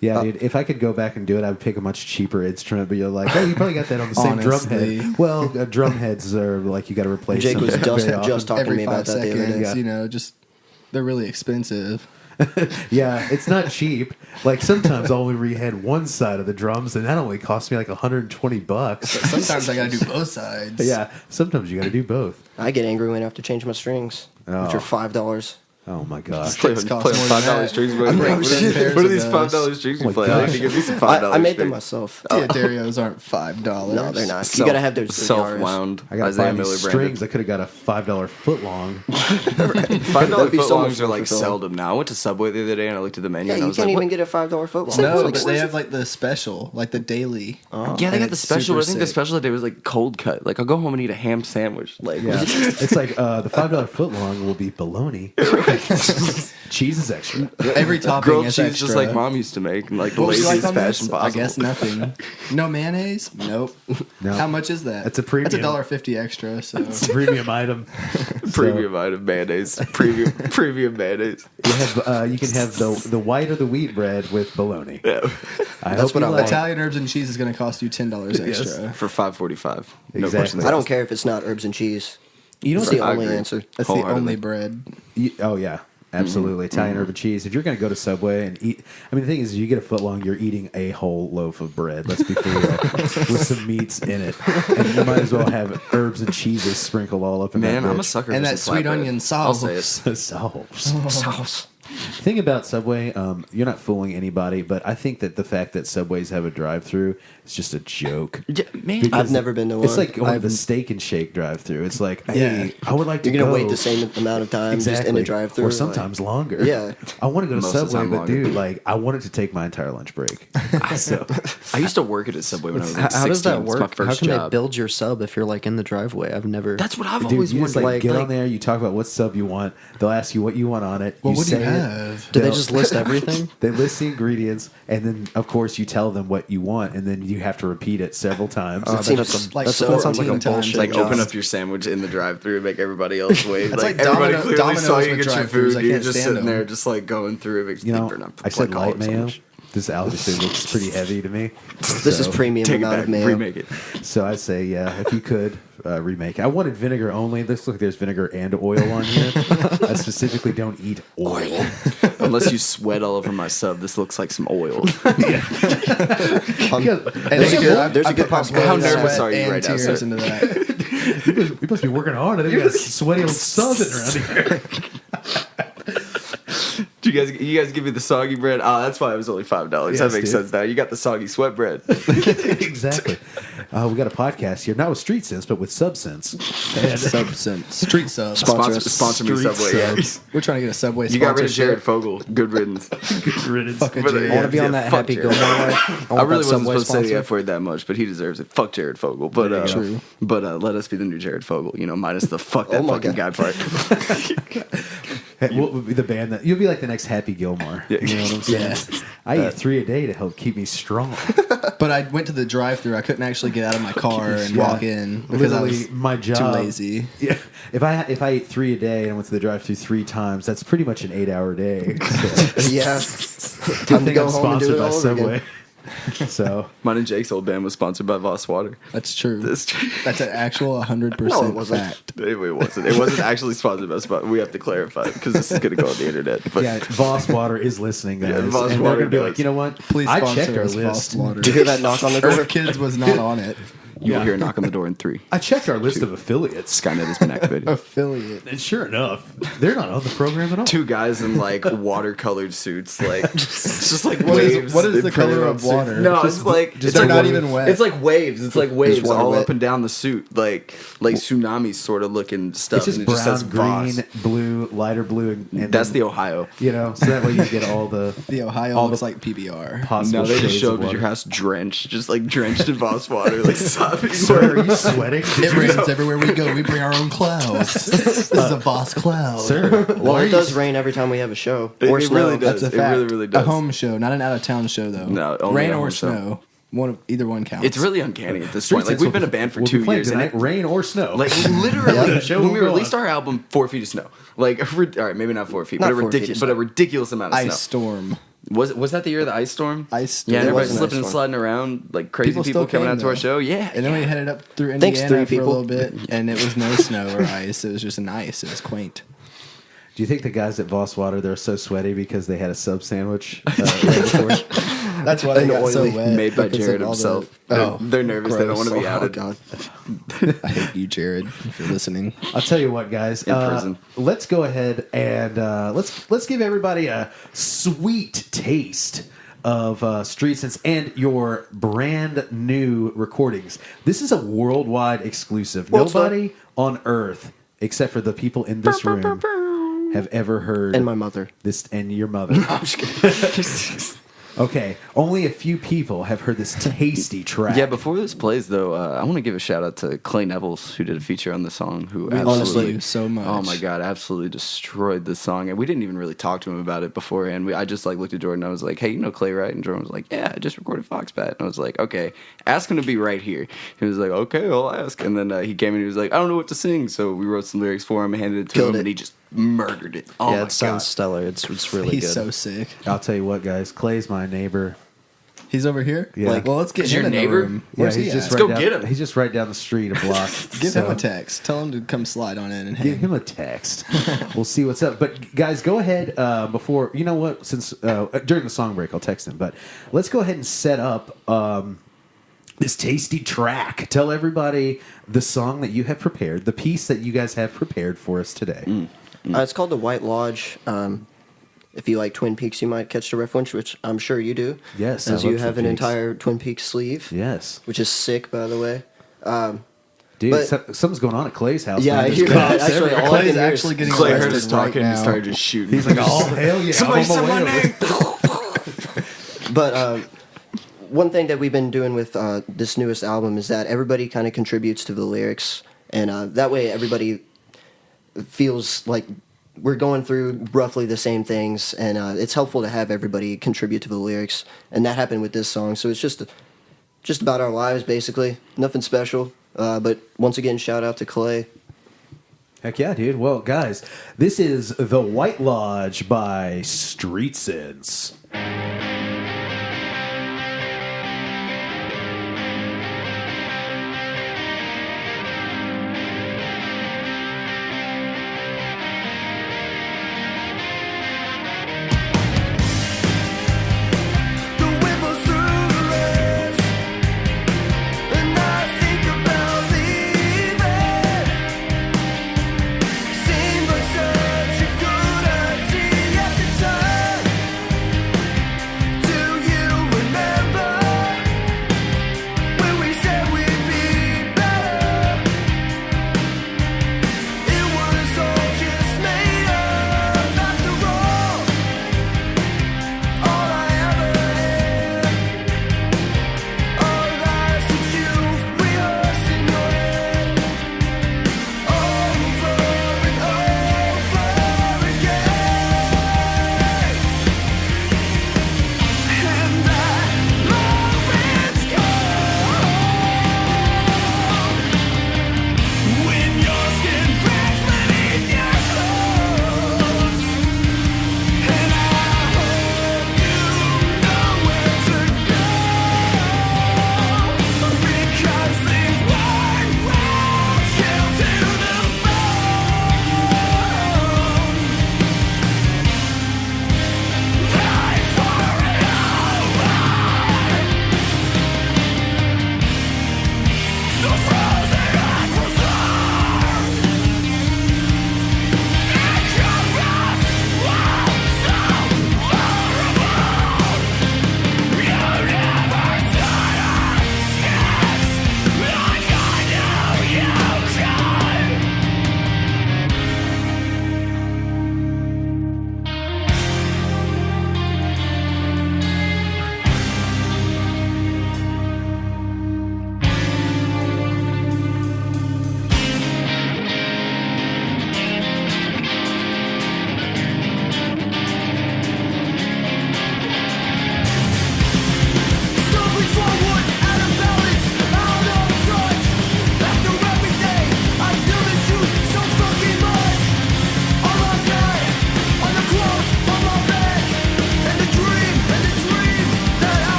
Yeah, dude. If I could go back and do it, I'd pick a much cheaper instrument. But you're like, oh, you probably got that on the same drum Honestly. head. Well, drum heads are like you got to replace. Jake them was very often. just talking to Every me about 5 that the other seconds, day. Yeah. you know, just They're really expensive. Yeah, it's not cheap. Like sometimes I only rehead one side of the drums, and that only cost me like $120. Sometimes I gotta do both sides. Yeah, sometimes you got to do both. I get angry when I have to change my strings, which Oh. are $5. Oh my gosh. Play Sticks cost on more than $5 that. strings. I'm bringing What 10 pairs are of these those. $5 strings Oh you my play? gosh. I need to give me some $5 I made them strings. myself. Theoderios aren't $5. No, they're not. You gotta have those self-wound. I got to Isaiah buy Miller these branded. strings. I could have got a $5 foot long. $5 That'd be so much footlongs are like fun. seldom now. I went to Subway the other day and I looked at the menu Yeah, and I you was can't like, even what? get a $5 foot long. No, Like, but they have like the special, like the daily. Yeah, they And got the it's special. But I super think the sick. special today was like cold cut. Like I'll go home and eat a ham sandwich. Like Yeah, it's like the $5 foot long will be bologna. Cheese is extra. Every topping grilled is cheese, extra. just like Mom used to make, and like the What would you laziest like on fashion this? possible. I guess nothing. No mayonnaise? Nope. No. How much is that? That's a premium. That's $1.50 extra. So It's a premium item. Premium item mayonnaise. Premium mayonnaise. You can have the white or the wheat bread with bologna. Yeah. That's what I want. Italian herbs and cheese is going to cost you $10 extra. For $5.45. No Exactly. questions I don't asked. care if it's not herbs and cheese. You know It's what? the I only agree. answer. That's the Wholeheartedly. only bread. Oh yeah, absolutely. Italian herb and cheese. If you're going to go to Subway and eat, I mean, the thing is, you get a foot long, you're eating a whole loaf of bread. Let's be for real, with some meats in it, and you might as well have herbs and cheeses sprinkled all up in Man, that. I'm a sucker And for that some sweet flatbread. onion I'll sauce. say it. Sauce. The thing about Subway, you're not fooling anybody, but I think that the fact that Subways have a drive-through is just a joke. Yeah, man. Because I've never been to one. It's like going to the Steak and Shake drive-through. It's like, hey, Yeah. I would like to You're gonna go. wait the same amount of time just in the drive-through, or sometimes longer. Yeah. I want to go to Most of the Subway, time but longer. dude, like, I wanted to take my entire lunch break. So I used to work at a Subway when I was like 16. How does that It's my work? How first can job. they build your sub if you're like in the driveway? I've never. That's what I've dude, always you just wondered. like get on there, you talk about what sub you want. They'll ask you what you want on it. Well, you what do you say it. have? Do they They'll- just list everything? They list the ingredients, and then of course you tell them what you want, and then you have to repeat it several times. That seems like that so sounds like a 14 times. bullshit like job. open up your sandwich in the drive-through and make everybody else wait. It's like everybody Domino- clearly Domino's saw you with get your drive-thrus. food. I You're can't just stand sitting there, them. just like going through it. You know, I said light alcoholic mayo. sandwich. This obviously looks pretty heavy to me. This is premium Take it amount back, of mayo. remake it. So I say, yeah, if you could remake it. I wanted vinegar only. This looks like there's vinegar and oil on here. I specifically don't eat oil. Unless you sweat all over my sub, this looks like some oil. And There's a good- there's a good possibility How that nervous sweat are you and right now, tears sir? into that. You must be working hard. I think you got sweaty old sub sitting around here. Do you guys give me the soggy bread? Oh, that's why it was only $5. That Yes, makes dude. sense now. You got the soggy sweat bread. Exactly. We got a podcast here, not with Street Sense, but with Subsense. And Substance. Street subs. Sponsor me, Street Subway. Yeah. subs. We're trying to get a Subway You got rid of sponsorship. Jared Fogle. Good riddance. Good riddance. Fuck a But, Jared. I want to be on Yeah, that fuck Happy Jared. Gilmore life. I want really that wasn't Subway supposed to say the sponsor. F word that much, but he deserves it. Fuck Jared Fogle. But There you go. True. But let us be the new Jared Fogle. You know, minus the fuck that Oh my fucking guy God. part. Hey, what would be the band that you'll be like the next Happy Gilmore? Yeah. You know what I'm saying? Yeah. I eat 3 a day to help keep me strong. But I went to the drive-thru. I couldn't actually get out of my car and walk in because I Literally, was my job. too lazy. Yeah, if I ate 3 a day and I went to the drive-thru 3 times, that's pretty much an 8-hour day. So, Yeah. good Time to thing go I'm home and do sponsored it by all over Subway. again. So Mine and Jake's old band was sponsored by Voss Water. That's true. That's true. That's an actual 100% No, it wasn't. fact. Anyway, it wasn't. It wasn't actually sponsored by Spot. We have to clarify because this is going to go on the internet. But yeah, Voss Water is listening, guys, Yeah, Voss and Water they're gonna be does. like, you know what? Please I sponsor checked our us, list. Voss Water. Did you hear that knock on the door? Earth Kids was not on it. you will hear a knock on the door in 3. I checked our list of affiliates, Skynet has been activated. Affiliate. and sure enough, they're not on the program at all. 2 guys in like watercolored suits, like it's just like What is- waves. what is They the printed color on of suits. water? No, Just- it's like just they're not even wet. It's like waves. It's like waves water all wet. up and down the suit, like tsunami sort of looking stuff. It's just and it just brown, says green, Voss. blue, lighter blue, and That's then, the Ohio. you know, so that way you get all the The Ohio all looks the like PBR. possible Now they just shades show of up at your water. house drenched, just like drenched in Voss water, like sopping. Sir, are you sweating? It rains everywhere we go. We bring our own clouds. This is a Voss cloud. Sir, Well, it does rain every time we have a show. It Or really snow. does. That's a It fact. really, really does. A home show, not an out-of-town show, though. No, only rain a or home show. snow. Either one counts. It's really uncanny at this Street point. Like Sense we've been will- a band for will be 2 playing years, and tonight, rain or snow. like literally, The show when will we go released on. our album, 4 feet of snow. Like, all right, maybe not 4 feet, Not but 4 feet of but a snow. ridiculous amount of ice snow. storm. Was that the year of the ice storm? Ice storm. Yeah, and There everybody was an slipping ice and storm. sliding around like crazy People people, still coming came, out to our though. show. Yeah, And then we headed up through Thanks, Indiana 3 for a little people. bit, and it was no snow or ice. It was just an ice. It was quaint. Do you think the guys at Voss Water, they're so sweaty because they had a sub sandwich? Right before? That's why they got so oily. wet. Made by because of Jared all himself. the- They're nervous. They don't want to be Oh, outed. God. I hate you, Jared, if you're listening. I'll tell you what, guys. In prison. Let's go ahead and let's give everybody a sweet taste of Street Sense and your brand new recordings. This is a worldwide exclusive. Nobody on earth, except for the people in this room, have ever heard. And my mother. This and your mother. Okay, only a few people have heard this tasty track. Yeah, before this plays, though, I want to give a shout out to Clay Nevels, who did a feature on the song, who We absolutely, love you so much. oh my God, absolutely destroyed the song. And we didn't even really talk to him about it beforehand. I just like looked at Jordan and I was like, hey, you know Clay, right? And Jordan was like, yeah, I just recorded Foxbat. And I was like, okay, ask him to be right here. He was like, okay, I'll ask. And then he came in and he was like, I don't know what to sing. So we wrote some lyrics for him, handed it to Killed him, it. and he just murdered it. Oh yeah, my it sounds God. stellar. It's really He's good. so sick. I'll tell you what, guys. Clay's my neighbor. He's over here? Yeah. Like, well, let's get Is him your in neighbor? the room. Yeah, Where's he's he just at? right go down, get him. He's just right down the street a block. Give him So- a text. Tell him to come slide on in and Give hang. him a text. We'll see what's up. But guys, go ahead before you know what. Since during the song break, I'll text him. But let's go ahead and set up this tasty track. Tell everybody the song that you have prepared, the piece that you guys have prepared for us today. It's called The White Lodge. If you like Twin Peaks, you might catch the reference, which I'm sure you do. Yes, I As love you have Twin an Peaks. entire Twin Peaks sleeve, Yes, which is sick, by the way. dude, But- something's going on at Clay's house. Yeah, man. I There's hear cops that. Actually, everywhere. all I Clay's can hear is- actually getting Clay heard arrested us talking right and now. started just shooting. He's like, oh hell yeah! Somebody I'm on said my my way over. name. But one thing that we've been doing with this newest album is that everybody kind of contributes to the lyrics, and that way everybody feels like we're going through roughly the same things, and it's helpful to have everybody contribute to the lyrics, and that happened with this song. So it's just about our lives, basically. Nothing special. But once again, shout out to Clay. Heck yeah, dude. Well, guys, this is The White Lodge by Street Sense. Seemed like such a good idea at the time.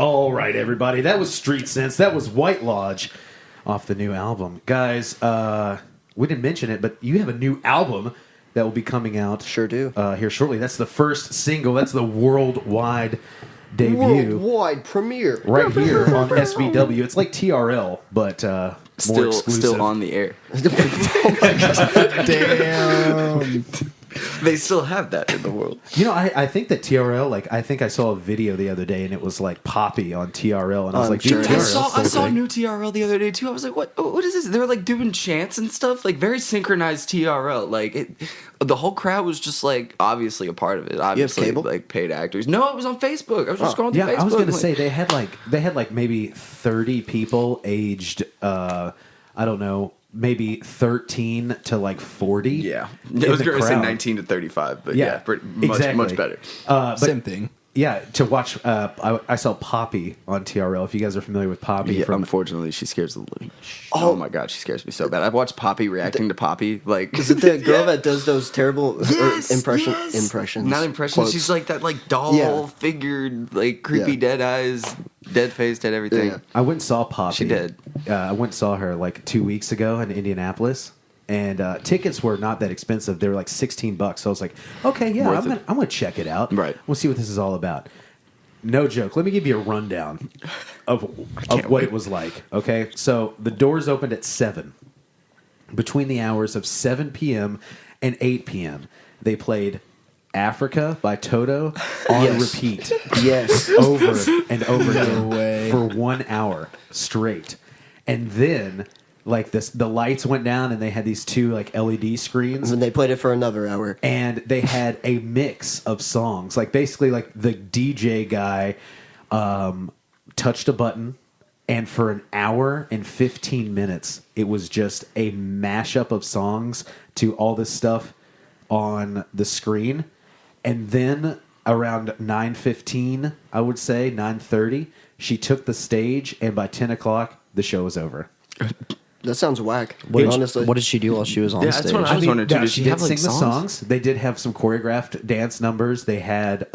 All right, everybody. That was Street Sense. That was White Lodge off the new album. Guys, we didn't mention it, but you have a new album that will be coming out. Sure do. Here shortly. That's the first single. That's the worldwide debut. Worldwide premiere. Right here on SVW. It's like TRL, but more exclusive. Still on the air. Damn. They still have that in the world. You know, I think that TRL, like, I think I saw a video the other day, and it was like Poppy on TRL, and I was like, sure dude, it I is. TRL. saw new TRL the other day too. I was like, what is this? They were like doing chants and stuff, like very synchronized TRL. Like the whole crowd was just like obviously a part of it. Obviously, cable? like paid actors. No, it was on Facebook. I was just scrolling through Yeah, Facebook. I was gonna like, say they had like maybe 30 people aged I don't know, maybe 13 to like 40. yeah. in I was the going to say crowd. 19 to 35, but Yeah, yeah, exactly. much better. But Same thing. yeah, to watch. I saw Poppy on TRL. If you guys are familiar with Poppy, Yeah, from unfortunately, she scares the living. Oh my god, she scares me so bad. I've watched Poppy reacting to Poppy. Like, Is it the girl that does those terrible impressions? Not impressions. Quotes. She's like that, like doll Yeah. figured, like creepy Yeah. dead eyes, dead face, dead everything. Yeah. I went and saw Poppy. She did. I went and saw her like 2 weeks ago in Indianapolis, and tickets were not that expensive. They were like $16. So I was like, okay, yeah, Worth I'm gonna check it out. Right. We'll see what this is all about. No joke. Let me give you a rundown of what wait. it was like. Okay, so the doors opened at 7. Between the hours of 7 p.m. and 8 p.m., they played Africa by Toto on Yes. repeat. Yes. Over and over No again way. for 1 hour straight. And then like the lights went down and they had these 2 like LED screens And they played it for another hour. and they had a mix of songs. Like basically like the DJ guy touched a button and for an hour and 15 minutes it was just a mashup of songs to all this stuff on the screen. And then around 9:15, I would say 9:30, she took the stage, and by 10 o'clock, the show was over. That sounds whack. What honestly. did she do while she was on Yeah, that's stage? what I was wondering too. yeah, Did she she did have, like, sing the songs? songs. They did have some choreographed dance numbers. They had,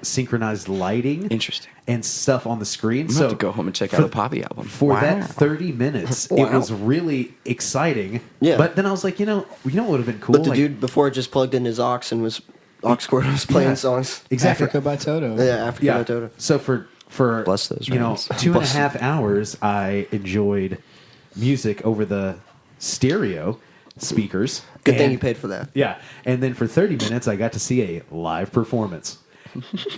synchronized lighting, Interesting. and stuff on the screen. I'm gonna So have to go home and check out the Poppy album. for that 30 minutes, it was really exciting. Yeah. But then I was like, what would have been cool? But the Like- dude before just plugged in his aux and was aux cord was playing Yeah. songs. exactly. Africa by Toto. Yeah, Africa by Toto. So for Bless those you know rhymes. 2.5 hours, I enjoyed music over the stereo speakers. Good thing And- you paid for that. Yeah, and then for 30 minutes, I got to see a live performance.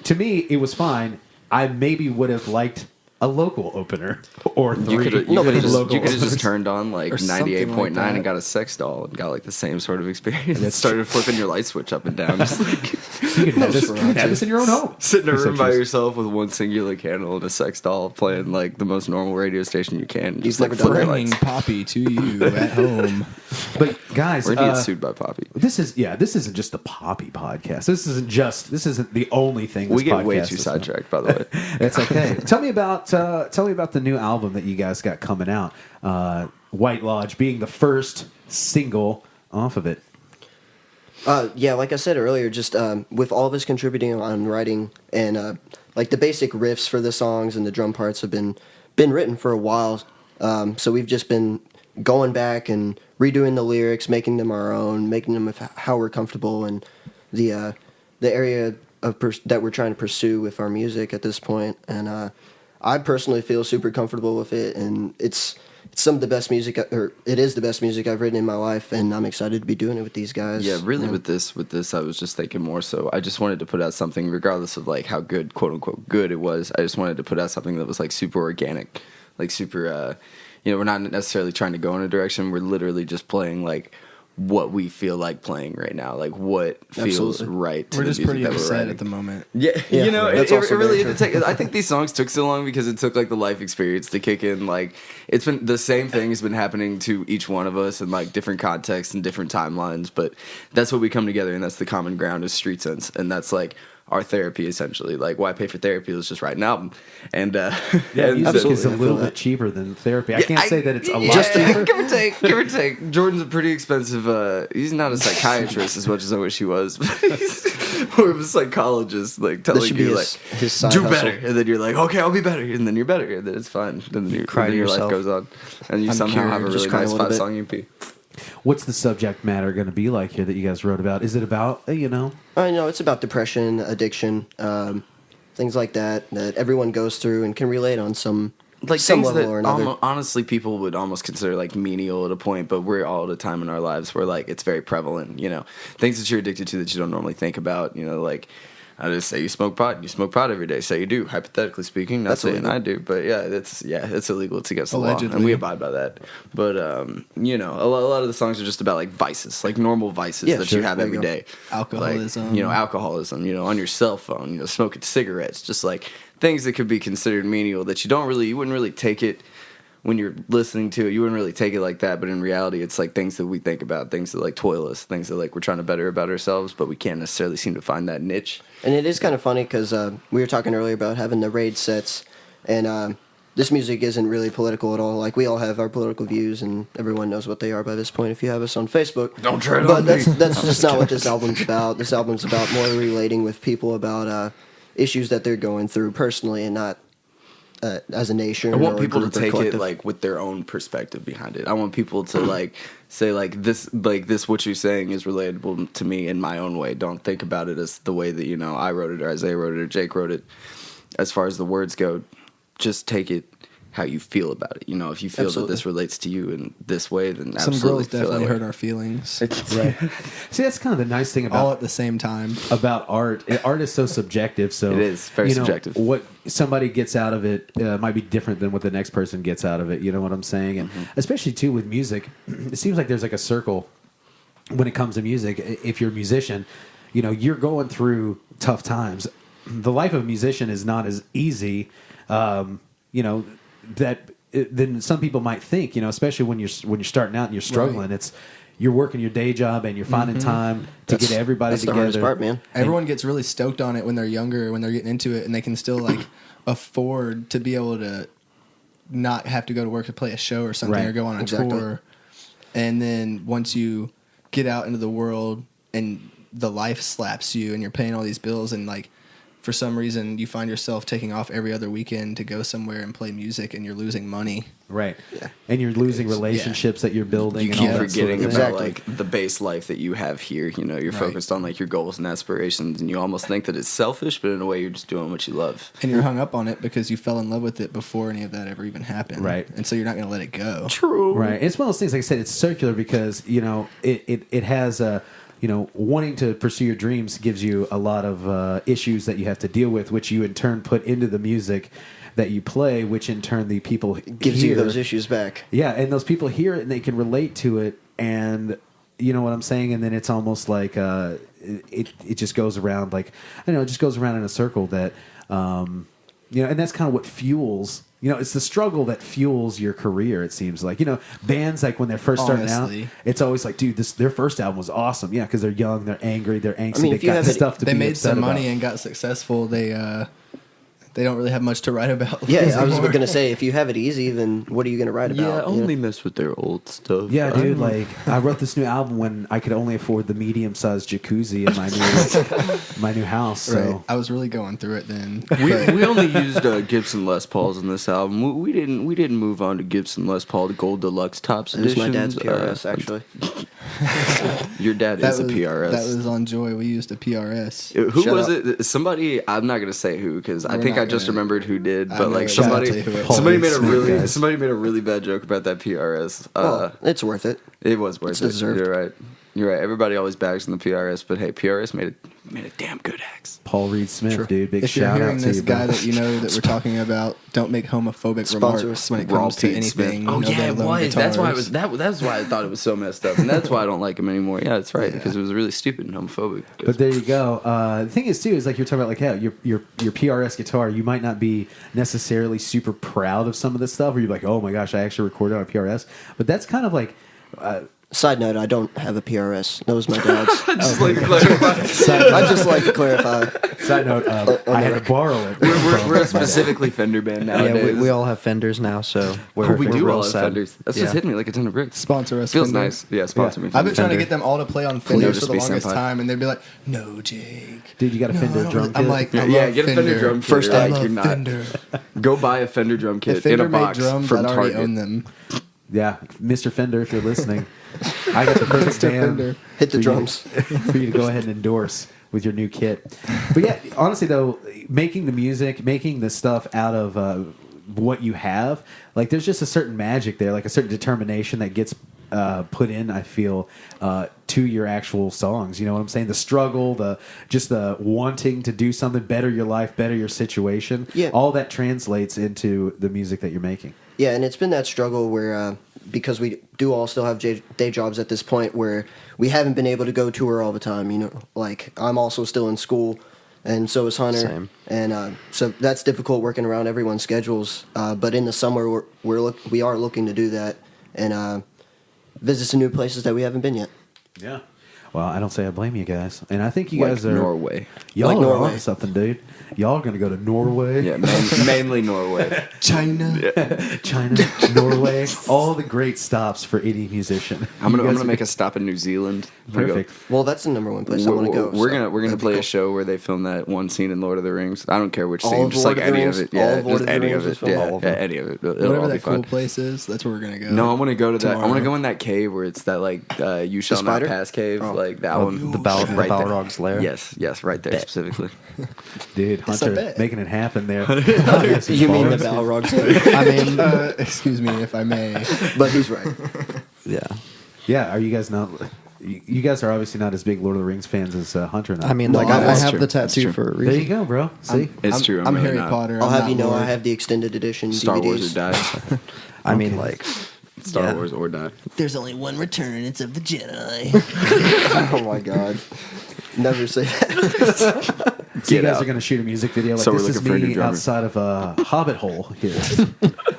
To me, it was fine. I maybe would have liked a local opener or 3 You could have local just openers. turned on like Or something 98.9 like that. and got a sex doll and got like the same sort of experience. And started flipping your light switch up and down, just like You can have this in your own home. sit in a room by Essentially. yourself with one singular candle and a sex doll playing like the most normal radio station you can. Just You've like never done flip your that? Bringing lights. Poppy to you at home. But guys, We're gonna get sued by Poppy. this isn't just the Poppy podcast. This isn't the only thing. This We get way podcast too is about. sidetracked, by the way. It's okay. Tell me about the new album that you guys got coming out. White Lodge being the first single off of it. Yeah, like I said earlier, just with all of us contributing on writing and like the basic riffs for the songs and the drum parts have been written for a while. So we've just been going back and redoing the lyrics, making them our own, making them how we're comfortable and the area of that we're trying to pursue with our music at this point. And I personally feel super comfortable with it, and it's some of the best music, or it is the best music I've written in my life, and I'm excited to be doing it with these guys. Yeah, really. And- With this, I was just thinking more so. I just wanted to put out something, regardless of like how good, quote unquote, good it was. I just wanted to put out something that was like super organic, like super. We're not necessarily trying to go in a direction. We're literally just playing like what we feel like playing right now, like what feels Absolutely. right to We're the just music pretty that we're upset writing. at the moment. Yeah, Yeah, that's it also really very did take. I think these songs took so long because it took like the life experience to kick in. Like it's been the same thing has been happening to each one of us in like different contexts and different timelines. But that's what we come together, and that's the common ground is street sense, and that's like our therapy essentially. Like, why pay for therapy? Let's just write an album. And Yeah, and music absolutely, is a I feel little that. bit cheaper than therapy. I can't say that it's a lot yeah, cheaper. give or take. Jordan's a pretty expensive. He's not a psychiatrist as much as I wish he was, but he's more of a psychologist, like This telling should be you his like side do hustle. better, and then you're like, okay, I'll be better, and then you're better, and then it's fine. Then, cry to your life yourself. goes on, and you I'm somehow have a cured, really just cry a nice little bit. 5-song EP. What's the subject matter going to be like here that you guys wrote about? Is it about, you know? I know it's about depression, addiction, things like that everyone goes through and can relate on some Things level that or another. honestly people would almost consider like menial at a point, but we're all at a time in our lives where like it's very prevalent, you know, things that you're addicted to that you don't normally think about, you know, like I just say you smoke pot every day. Say you do, hypothetically speaking. Not That's saying illegal. I do, but it's illegal. It's against the law, Allegedly. and we abide by that. But you know, a lot of the songs are just about like vices, like normal vices Yeah, that sure. you have There you every go. day. Alcoholism. Like, you know, alcoholism. You know, on your cell phone. You know, smoking cigarettes. Just like things that could be considered menial that you wouldn't really take it. When you're listening to it, you wouldn't really take it like that, but in reality, it's like things that we think about, things that like toil us, things that like we're trying to better about ourselves, but we can't necessarily seem to find that niche. And it is kind of funny because we were talking earlier about having the raid sets, and this music isn't really political at all. Like, we all have our political views, and everyone knows what they are by this point if you have us on Facebook. Don't tread But on me. that's just not what this album's about. This album's about more relating with people about issues that they're going through personally and not as a nation. I want or a people to group or take it collective. like with their own perspective behind it. I want people to like say like this what you're saying is relatable to me in my own way. Don't think about it as the way that, you know, I wrote it or Isaiah wrote it or Jake wrote it. As far as the words go, just take it how you feel about it. You know, if you feel Absolutely. that this relates to you in this way, then Some absolutely girls feel that definitely way. hurt our feelings. Right. See, that's kind of the nice thing All about at the same time. art. Art is so subjective. So It is very you know, subjective. What somebody gets out of it might be different than what the next person gets out of it. You know what I'm saying? And especially too with music, it seems like there's like a circle when it comes to music. If you're a musician, you know you're going through tough times. The life of a musician is not as easy. You know that. Than some people might think, you know, especially when you're starting out and you're struggling. Right. You're working your day job and you're finding time to get everybody That's the together. hardest part, man. Everyone gets really stoked on it when they're younger, when they're getting into it, and they can still like afford to be able to not have to go to work to play a show or something Right. or go on a Exactly. tour. And then once you get out into the world and the life slaps you and you're paying all these bills and like for some reason you find yourself taking off every other weekend to go somewhere and play music and you're losing money. Right. And you're losing relationships that you're building You and keep all that sort forgetting of about thing. Exactly. like the base life that you have here. You know, you're Right. focused on like your goals and aspirations, and you almost think that it's selfish, but in a way, you're just doing what you love. And you're hung up on it because you fell in love with it before any of that ever even happened. Right. And so you're not going to let it go. Right. It's one of those things, like I said, it's circular because, you know, it has a, you know, wanting to pursue your dreams gives you a lot of issues that you have to deal with, which you in turn put into the music that you play, which in turn the people Gives hear. you those issues back. Yeah, and those people hear it and they can relate to it, and you know what I'm saying. And then it's almost like it just goes around, like I don't know, it just goes around in a circle that you know, and that's kind of what fuels. You know, it's the struggle that fuels your career. It seems like, you know, bands like when they're first starting Honestly. out, it's always like, dude, their first album was awesome. Yeah, because they're young, they're angry, they're angsty, I mean, they if you got have it- stuff to They be made upset some money about. and got successful. They don't really have much to write about. Yeah, I was anymore. going to say, if you have it easy, then what are you going to write about? you know? mess with their old stuff. Yeah, dude. Like I wrote this new album when I could only afford the medium-sized jacuzzi in my new house. So Right. I was really going through it then. we only used Gibson Les Pauls in this album. We didn't move on to Gibson Les Paul, the Gold Deluxe Tops It was editions. my dad's PRS, actually. Your dad That is was, a PRS. That was on Joy. We used a PRS. Who Shut was up. it? Somebody. I'm not gonna say who because I We're think not I just gonna- remembered who did. I But know like exactly somebody, who it was. somebody made a Smith, really guys. somebody made a really bad joke about that PRS. Well, it's worth it. It was worth It's it. deserved. You're right. You're right. Everybody always bags on the PRS, but hey, PRS made a damn good axe. Paul Reed Smith, dude, big If you're shout hearing out to this you, bro. guy that you know that we're talking about, don't make homophobic Sponsor remarks us. when it Raw comes to Pete Smith. anything. Oh no yeah, let it alone was. That's why it was. guitars. That's why I thought it was so messed up, and that's why I don't like him anymore. Yeah, that's right because it was really stupid and homophobic. But there you go. The thing is, too, is like you're talking about, like, yeah, your PRS guitar. You might not be necessarily super proud of some of this stuff, where you're like, oh my gosh, I actually recorded on a PRS. But that's kind of like Side note, I don't have a PRS. That was my dad's. Just like clarify. I just like to clarify. Side note, I had to borrow it. We're a specifically Fender band nowadays. Yeah, we all have Fenders now, so we're we do real all have sad. Fenders. That's just hitting me like a ton of bricks. Sponsor us. Feels Fender. nice. Yeah, sponsor me. I've been trying to Fender. get them all to play on Fenders for the Notice me, longest senpai. time, and they'd be like, "No, Jake, Dude, you got a no, Fender I don't drum really-" kit? I'm like, I Yeah, love get a Fender drum kit. First You're time. like, I you're love not. Fender. Go buy a Fender drum If kit in Fender a made box drums, from I'd already Target. own them. Yeah, Mr. Fender, if you're listening, I got the perfect Mr. band Fender. Hit the for you- drums. for you to go ahead and endorse with your new kit. But yeah, honestly though, making the music, making the stuff out of what you have, like there's just a certain magic there, like a certain determination that gets put in, I feel, to your actual songs. You know what I'm saying? The struggle, the wanting to do something, better your life, better your situation. Yeah. All that translates into the music that you're making. Yeah, and it's been that struggle where, because we do all still have day jobs at this point, where we haven't been able to go tour all the time. You know, like I'm also still in school, and so is Hunter. Same. And so that's difficult working around everyone's schedules. But in the summer, we are looking to do that and visit some new places that we haven't been yet. Yeah. Well, I don't say I blame you guys, and I think you Like guys are Norway. Y'all Like are Norway. on something, dude. Y'all are gonna go to Norway. Yeah, mainly Norway. China. China, Norway, all the great stops for any musician. I'm You gonna guys make are- a stop in New Zealand. I'm gonna go- perfect. Well, that's the number one place I want to go. We're so gonna that'd be play cool. a show where they film that one scene in Lord of the Rings. I don't care which All scene, of just Lord like of the any Rings? of it. All Yeah, of Lord just of the any Rings of is it. filmed? Yeah, All of yeah, them. any of it. It'll Whatever all be that cool fun. place is, that's where we're gonna go. No, I want to go to that. I tomorrow. want to go in that cave where it's that like you shall not spider? pass cave, Oh. like that Oh, one. the right there. Balrog's lair? Yes, right there specifically. Dude, Yes, I Hunter, bet. making it happen there. You mean the Balrogs? I mean, excuse me if I may. But he's right. Yeah. Yeah, are you guys not? You guys are obviously not as big Lord of the Rings fans as Hunter and I. I mean, No, like, I- I that's have true. the That's tattoo true. for a there reason. you go, bro. See, It's I'm, true. I'm really Harry not. Potter. I'll I'm have not you know Lord. I have the extended edition Star DVDs. Wars or die. I mean, like, Star yeah. Wars or die. There's only one return. It's of the Jedi. Oh my god. Never say that. So you Get guys out. are going to shoot a music video. Like, So we're this is looking for a new me drummer. outside of a Hobbit hole here.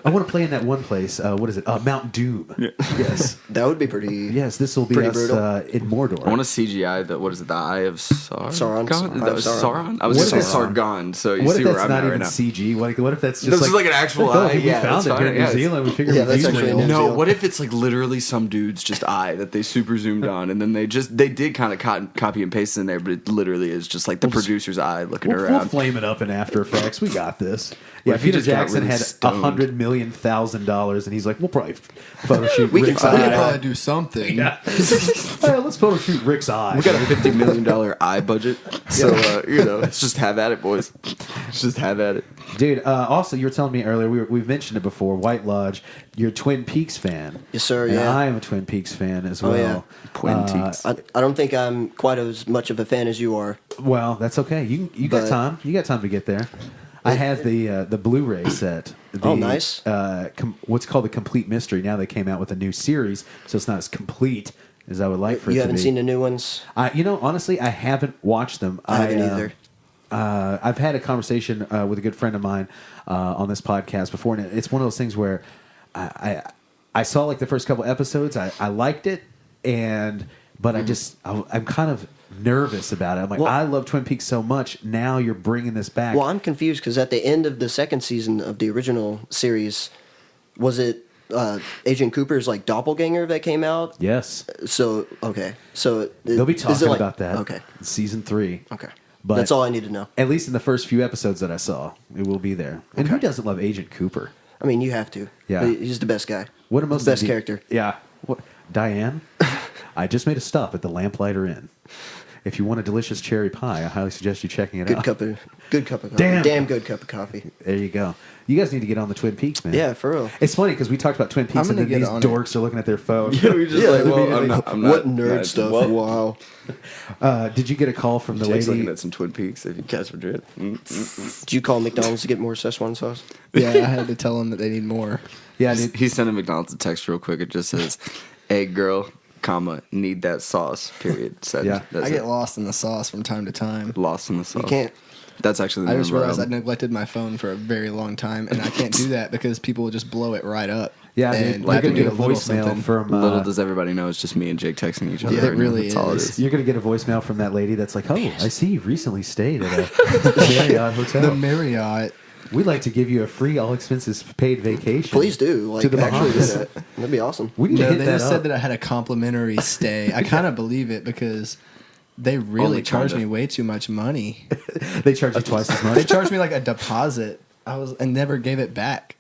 I want to play in that one place. What is it? Mount Doom. Yes. That would be pretty. Yes, this will be Pretty us brutal. In Mordor. I want to CGI the what is it? The Eye of Sauron. Sauron. That was Sauron. Sauron. I was What going to if say it's- Sargon. So you What see if where that's I'm not at even right now. CG? What if that's just This like, is like an actual oh, eye? We Yeah, found that's it here fine. in Yeah, New it's- Zealand. We figured Yeah, we'd that's use actually it. in New No, Zealand. what if it's like literally some dude's just eye that they super zoomed on and then they did kind of copy and paste in there, but it literally is just like the producer's eye looking We'll around. flame it up in After Effects. We got this. What Yeah, if he Peter just got Jackson really had stoned? $100 million and he's like, we'll probably photo shoot We can Rick's find We it. could eye. probably do something. Let's photo shoot Rick's eye. We got a $50 million eye budget, so let's just have at it, boys. Let's just have at it. Dude, also, you were telling me earlier, we've mentioned it before, White Lodge, you're a Twin Peaks fan. Yes, sir. And Yeah. I am a Twin Peaks fan as Oh, well. yeah. Twin Peaks. I don't think I'm quite as much of a fan as you are. Well, that's okay. You got But- time. You got time to get there. I have the Blu-ray set. Oh, nice. What's called the Complete Mystery. Now they came out with a new series, so it's not as complete as I would like for it You to be. haven't seen the new ones? Honestly, I haven't watched them. I haven't either. I've had a conversation with a good friend of mine on this podcast before, and it's one of those things where I saw like the first couple episodes. I liked it, but I'm kind of nervous about it. I'm like, Well- I love Twin Peaks so much. Now you're bringing this back. Well, I'm confused because at the end of the second season of the original series, was it Agent Cooper's like doppelganger that came out? Yes, So okay, so they'll be is it talking like- about that. Okay, in season 3. okay, But that's all I need to know. At least in the first few episodes that I saw, it will be there. And who doesn't love Agent Cooper? I mean, you have to. Yeah. He's the best guy. What a most Best character. Yeah. What, Diane? I just made a stop at the Lamplighter Inn. If you want a delicious cherry pie, I highly suggest you checking it Good out. cup of coffee. Damn. Damn good cup of coffee. There you go. You guys need to get on the Twin Peaks, man. Yeah, for real. It's funny because we talked about Twin Peaks I'm and gonna then get these on it. dorks are looking at their phone. We just I'm not. What nerd stuff? Wow. Did you get a call from the Jake's lady? looking at some Twin Peaks. If you catch my drift. Did you call McDonald's to get more Szechuan sauce? Yeah, I had to tell them that they need more. Yeah, dude. He sent a McDonald's a text real quick. It just says, "Hey girl, comma need that sauce." Period. Said. Yeah. That's I get it. lost in the sauce from time to time. Lost in the sauce. You can't. That's actually the I name just of our realized I album. neglected my phone for a very long time, and I can't do that because people will just blow it right up. Yeah, And dude, I you're can gonna do get a a little voicemail something. from. Little does everybody know, it's just me and Jake texting each other. It right now. really That's all it is. is. You're gonna get a voicemail from that lady that's like, "Oh, I see you've recently stayed at a Marriott hotel. The Marriott. We'd like to give you a free, all expenses paid vacation. Please do. Like, to the actually do Bahamas. that. That'd be awesome. We need No, to hit they that just up. said that I had a complimentary stay. I kind of believe it because they really Only charged kinda. me way too much money. They charge you twice as They much. charged me like a deposit. And never gave it back.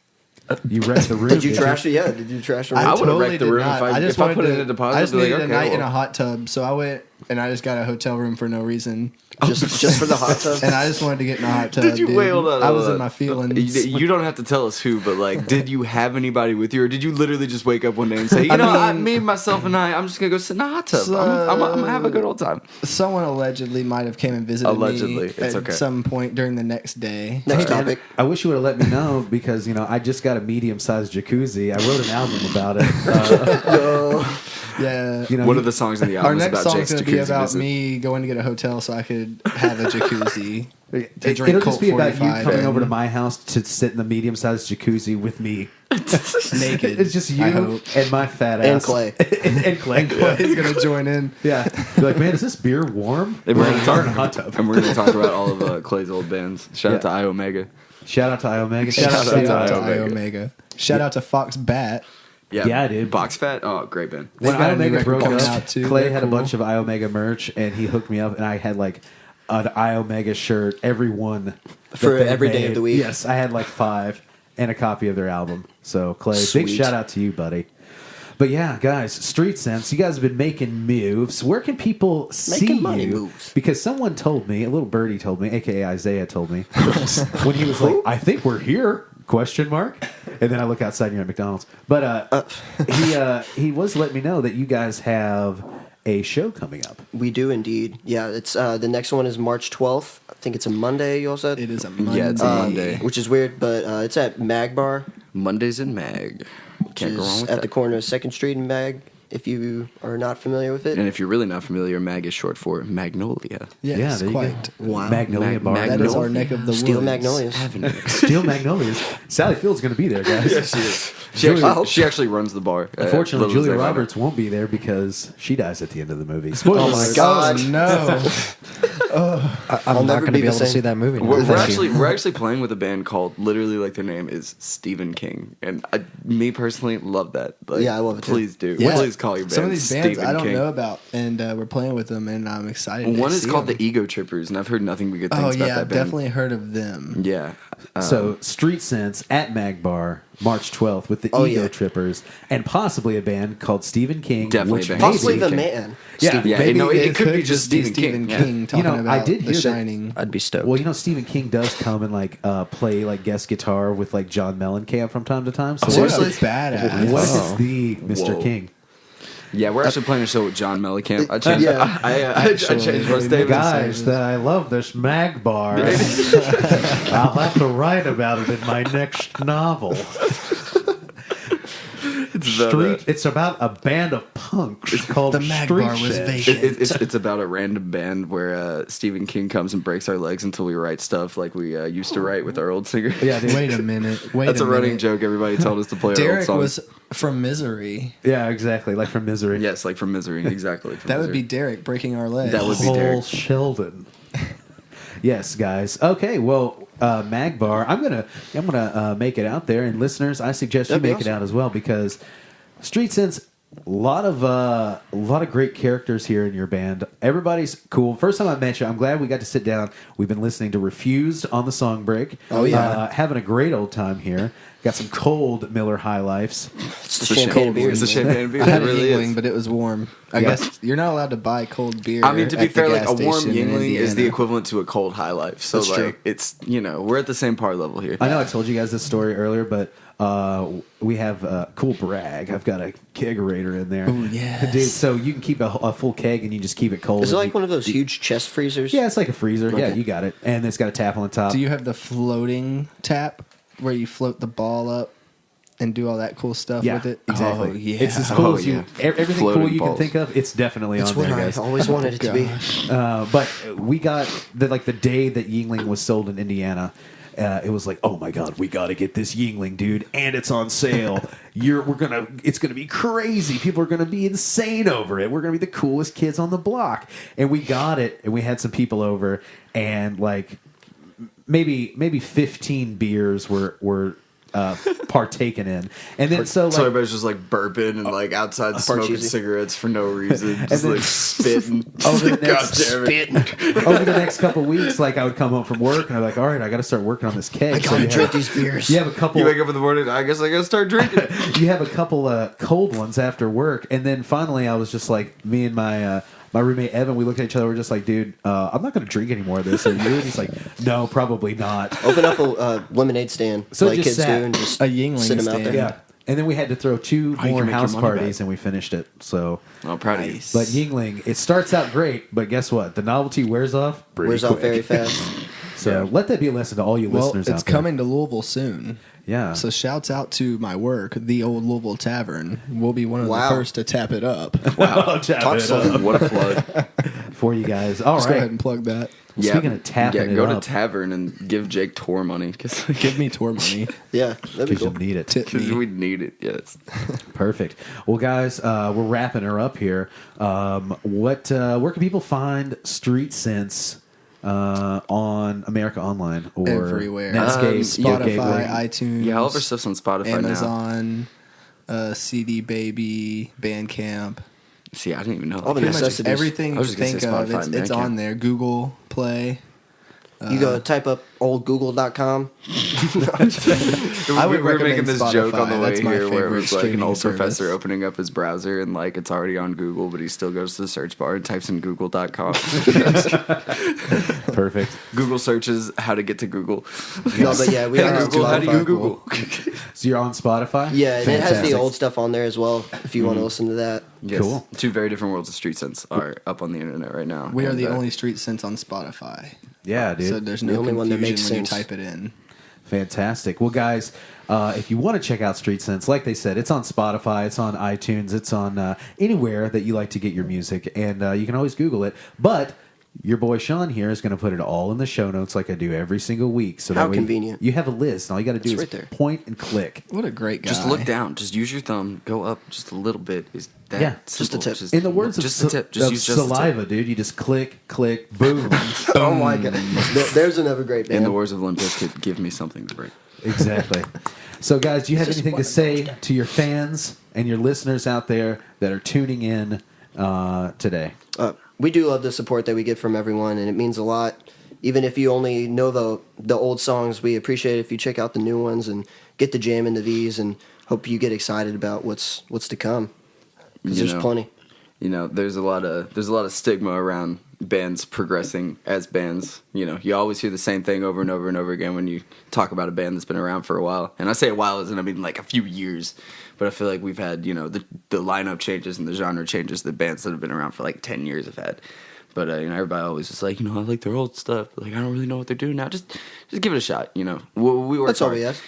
You rent the room. Did you trash it? Yeah. Did you trash the room? I would've totally wrecked the did room not. if I just put wanted in to- a deposit, I just I'd be like, needed a okay, night in well. a hot tub, so I went and I just got a hotel room for no reason. just for the hot tub? And I just wanted to get in a hot tub. Did you dude. wait? Hold on. I hold was on. in my feelings. You don't have to tell us who, but like, did you have anybody with you, or did you literally just wake up one day and say, mean- me, myself, and I'm just gonna go sit in a hot tub. So- I'm gonna have a good old time. Someone allegedly might have came and visited Allegedly. me It's at okay. some point during the next day. Next topic. I wish you would have let me know because I just got a medium-sized jacuzzi. I wrote an album about it. Yeah. One of the songs in the album Our is next about song's Jake's going to be jacuzzi about visit. me going to get a hotel so I could have a jacuzzi. to drink It'll Colt just be about you 45 coming and over to my house to sit in the medium-sized jacuzzi with me. naked. It's just you I hope. and my fat ass And Clay. and Clay. He's going to join in. Yeah, you're like, man, is this beer warm? And we're gonna We're in a talk hot tub. and we're gonna talk about all of Clay's old bands. Shout out to I Omega. Shout out to Iomega. Shout out to Iomega. Omega. Shout out to Fox Bat. Yeah, dude. Box Fat. Oh, great band. They've When got a new Iomega record broke coming up, out, too. Clay They're had a cool. bunch of Iomega merch, and he hooked me up, and I had like an Iomega shirt, every one that For they every day made. of the week? Yes, I had like 5 and a copy of their album. So Clay, big Sweet. shout out to you, buddy. But yeah, guys, Street Sense, you guys have been making moves. Where can people see money you? moves. Because someone told me, a little birdie told me, aka Isaiah told me, when he was like, "I think we're here?" Question mark. And then I look outside and you're at McDonald's. But he was letting me know that you guys have a show coming up. We do indeed. Yeah, it's the next one is March 12th. I think it's a Monday, you all said? It is a Monday. Yeah, it's a Monday. Which is weird, but it's at Mag Bar, Mondays in Mag. which Can't go wrong is with at that. the corner of 2nd Street and Mag, if you are not familiar with it. And if you're really not familiar, Mag is short for Magnolia. Yes, Yeah, there you quite. go. Wow. Magnolia Bar. That is our neck of the Steel woods. Magnolias. Steel Magnolias. Sally Field's going to be there, guys. She actually runs the bar. Unfortunately, Little Julia Zay Runner. Roberts won't be there because she dies at the end of the movie. Oh my God. Oh, no. I'm not never going to be be the able to same. see that movie. now. We're Thank you. actually playing with a band called literally like their name is Stephen King, and me personally love that. Like, Yeah, I love it too. Please do. Yeah. Please call your band Some of these bands Stephen I don't King. know about, and we're playing with them, and I'm excited. One to is see called them. the Ego Trippers, and I've heard nothing but good things Oh about yeah, that I've band. definitely heard of them. Yeah. So, Street Sense at Mag Bar, March 12th, with the Oh, Ego yeah. Trippers, and possibly a band called Stephen King. Definitely which a band. maybe- Possibly the King. man. Yeah, Yeah, Maybe no, it could be just be Stephen King. Yeah. King talking I about did The hear that- Shining. I'd be stoked. Well, Stephen King does come and play guest guitar with John Mellencamp from time to time. So What Seriously? a badass. what Oh. is the Mr. Whoa. King? Yeah, we're actually playing a show with John Mellencamp. I changed. Yeah. I changed my statement. Guys, that I love this Mag Bar. I'll have to write about it in my next novel. It's about a band of punks called The Mag Street Bar was Sense. vacant. It's about a random band where Stephen King comes and breaks our legs until we write stuff like we used to write with our old singer. Yeah, dude. Wait a minute. Wait That's a minute. running joke. Everybody told us to play our old Derek songs. was from Misery. Yeah, exactly. Like from Misery. Yes, like from Misery. Exactly. From That would be Misery. Derek breaking our legs. That would be Cole Derek. Sheldon. Yes, guys. Okay, well, Mag Bar. I'm gonna make it out there, and listeners, I suggest you That'd be make it awesome. out as well because Street Sense. A lot of great characters here in your band. Everybody's cool. First time I met you, I'm glad we got to sit down. We've been listening to Refused on the song break. Oh, yeah. Having a great old time here. Got some cold Miller High Lifes. It's the champagne beer. It's a champagne beer. I had It a really Yingling, is. but it was warm. I Yeah. guess you're not allowed to buy cold beer. I mean, to be at the fair, like gas a warm station in Yingling is the Indiana. equivalent to a cold High Life. So That's like, true. it's we're at the same par level here. I know I told you guys this story earlier, but we have a cool brag. I've got a kegerator in there. Ooh, yes. Dude, so you can keep a full keg and you just keep it cold. Is it and like you- one of those huge chest freezers? Yeah, it's like a freezer. Yeah, Okay. you got it. And it's got a tap on the top. Do you have the floating tap where you float the ball up and do all that cool stuff yeah, with it? exactly. Oh, yeah. It's as cool Oh, as you. yeah. Everything Floating cool you balls. can think of. It's definitely That's on what there, I guys. always wanted it to be. But we got the day that Yingling was sold in Indiana. it was like, oh my God, we got to get this Yingling, dude, and it's on sale. It's gonna be crazy. People are gonna be insane over it. We're gonna be the coolest kids on the block, and we got it. And we had some people over, and like maybe 15 beers were partaken in, and then so everybody's just like burping and like outside smoking cigarettes for no reason, just then like spitting. over the next couple of weeks, like I would come home from work and I'm like, all right, I got to start working on this keg. I gotta drink these beers. You have a couple. You wake up in the morning, I guess I gotta start drinking. You have a couple cold ones after work, and then finally, I was just like, me and my roommate Evan, we looked at each other. We're just like, dude, I'm not going to drink any more of this. Are you? And he's like, no, probably not. Open up a lemonade stand, So like just kids sat. do, and just A Yingling sit them out stand. there. Yeah. And then we had to throw 2 you more can make house your money parties, back. and we finished it. So, I'm proud of you. but Yingling, it starts out great, but guess what? The novelty wears off pretty Wears quick. off very fast. So let that be a lesson to all you Well, listeners it's out there. coming to Louisville soon. Yeah. So shouts out to my work, the old Louisville Tavern. We'll be one of Wow. the first to tap it up. Wow. Talk What a plug. for you guys. All Just go right. ahead and plug that. Speaking of tapping it go up. to tavern and give Jake tour money because Give me tour money. Yeah, that'd be Because cool. you need it. Tip me. we need it. Yes. Perfect. Well, guys, we're wrapping her up here. Where can people find Street Sense on America Online or Everywhere. Netscape, Spotify, Gateway? iTunes, Yeah, all of our stuff's on Spotify now. Amazon, CD Baby, Bandcamp. See, I didn't even know. All the Pretty much necessities. everything I you was just gonna think say of, Spotify and it's Bandcamp. on there. Google Play. You go type up oldgoogle.com. I would we were making recommend this joke on the Spotify. way That's my here where it favorite was like an streaming old service. professor opening up his browser and like it's already on Google, but he still goes to the search bar and types in google.com. Perfect. Google searches how to get to Google. No, but yeah, we Hey, are on Google, how do you Spotify. Google? So you're on Spotify? Yeah, and it has Fantastic. the old stuff on there as well. If you want to listen to that, Yes. Cool. 2 very different worlds of Street Sense are up on the internet right now. We are And, the only Street Sense on Spotify. Yeah, dude. So there's The no only one that confusion makes when you sense. type it in. Fantastic. Well, guys, if you want to check out Street Sense, like they said, it's on Spotify, it's on iTunes, it's on anywhere that you like to get your music, and you can always Google it. But your boy Sean here is going to put it all in the show notes like I do every single week. So How that way convenient. You have a list, and all you got to do It's is right there. point and click. What a great guy. Just look down. Just use your thumb. Go up just a little bit. Is that Yeah. simple? Just a tip. In the words just of, a tip. Just of use just a tip. saliva, dude, you just click, boom. oh my god, there's another great band. In the words of Limp Bizkit, give me something to break. Exactly. So, guys, do you have Just anything to one say step. to your fans and your listeners out there that are tuning in today? We do love the support that we get from everyone, and it means a lot. Even if you only know the old songs, we appreciate it if you check out the new ones and get the jam and the V's, and hope you get excited about what's to come. Because You there's know. plenty. You know, there's a lot of stigma around bands progressing as bands. You know, you always hear the same thing over and over and over again when you talk about a band that's been around for a while. And I say a while isn't I mean like a few years, but I feel like we've had, you know, the lineup changes and the genre changes that bands that have been around for like 10 years have had. But you know, everybody always is like, you know, I like their old stuff. But, like, I don't really know what they're doing now. Just give it a shot. You know, we work That's all hard. we ask.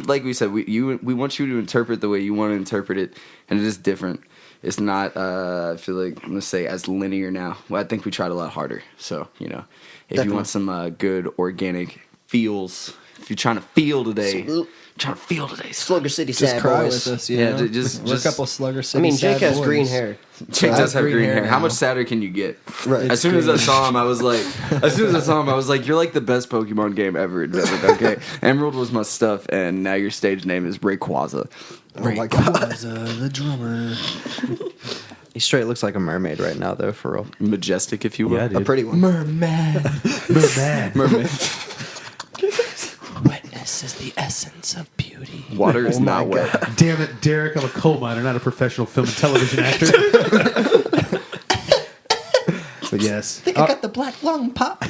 Like we said, we want you to interpret the way you want to interpret it, and it is different. It's not. I feel like I'm gonna say as linear now. Well, I think we tried a lot harder. So you know, if Definitely. you want some good organic feels, if you're trying to feel today, Slugger City Just Sad cry Boys. with us, you Yeah, know? just- We're a couple Slugger City I mean, sad Jake has boys. green hair. Jake does have green hair. How now. much sadder can you get? Right. As soon as I saw him, I was like, you're like the best Pokemon game ever invented. Okay, Emerald was my stuff, and now your stage name is Rayquaza. Oh my god. The drummer. He straight looks like a mermaid right now, though, for real. Majestic, if you will. Yeah, A dude. pretty one. Merman. Mermaid. Wetness is the essence of beauty. Water is not my wet. Damn it, Derek, I'm a coal miner, not a professional film and television actor. But yes. I think I got the black lung pop.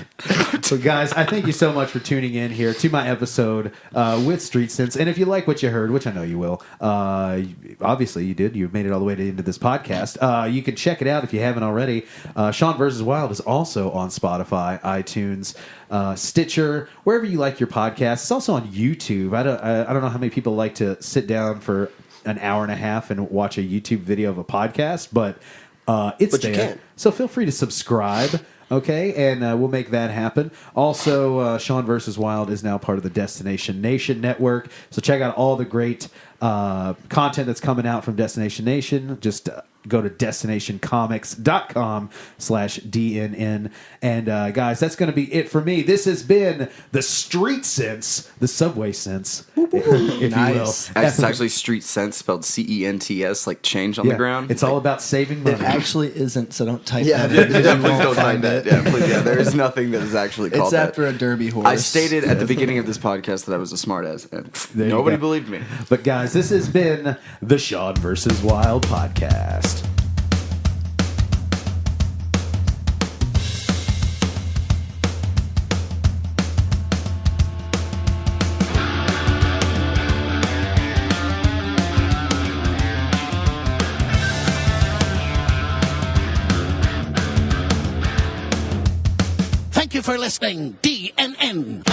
So, guys, I thank you so much for tuning in here to my episode with Street Sense. And if you like what you heard, which I know you will, obviously you did. You've made it all the way to the end of this podcast. You can check it out if you haven't already. Sean vs. Wild is also on Spotify, iTunes, Stitcher, wherever you like your podcast. It's also on YouTube. I don't know how many people like to sit down for an hour and a half and watch a YouTube video of a podcast, but it's But you there. can. So feel free to subscribe. Okay, and we'll make that happen. Also, Sean vs. Wild is now part of the Destination Nation network. So check out all the great content that's coming out from Destination Nation. Just go to destinationcomics.com/DNN. And guys, that's going to be it for me. This has been the Street Sense, the Subway Sense, if Nice. you will. It's actually Street Sense, spelled CENTS, like change on the ground. It's all about saving money. It actually isn't, so don't type Yeah. that in. Yeah, You please won't don't find that. Yeah, please, yeah, there is nothing that is actually called It's that. after a derby horse. I stated at the beginning of this podcast that I was a smartass, and There you nobody go. believed me. But guys, this has been the Sean vs. Wild podcast. Thank you for listening, DNN.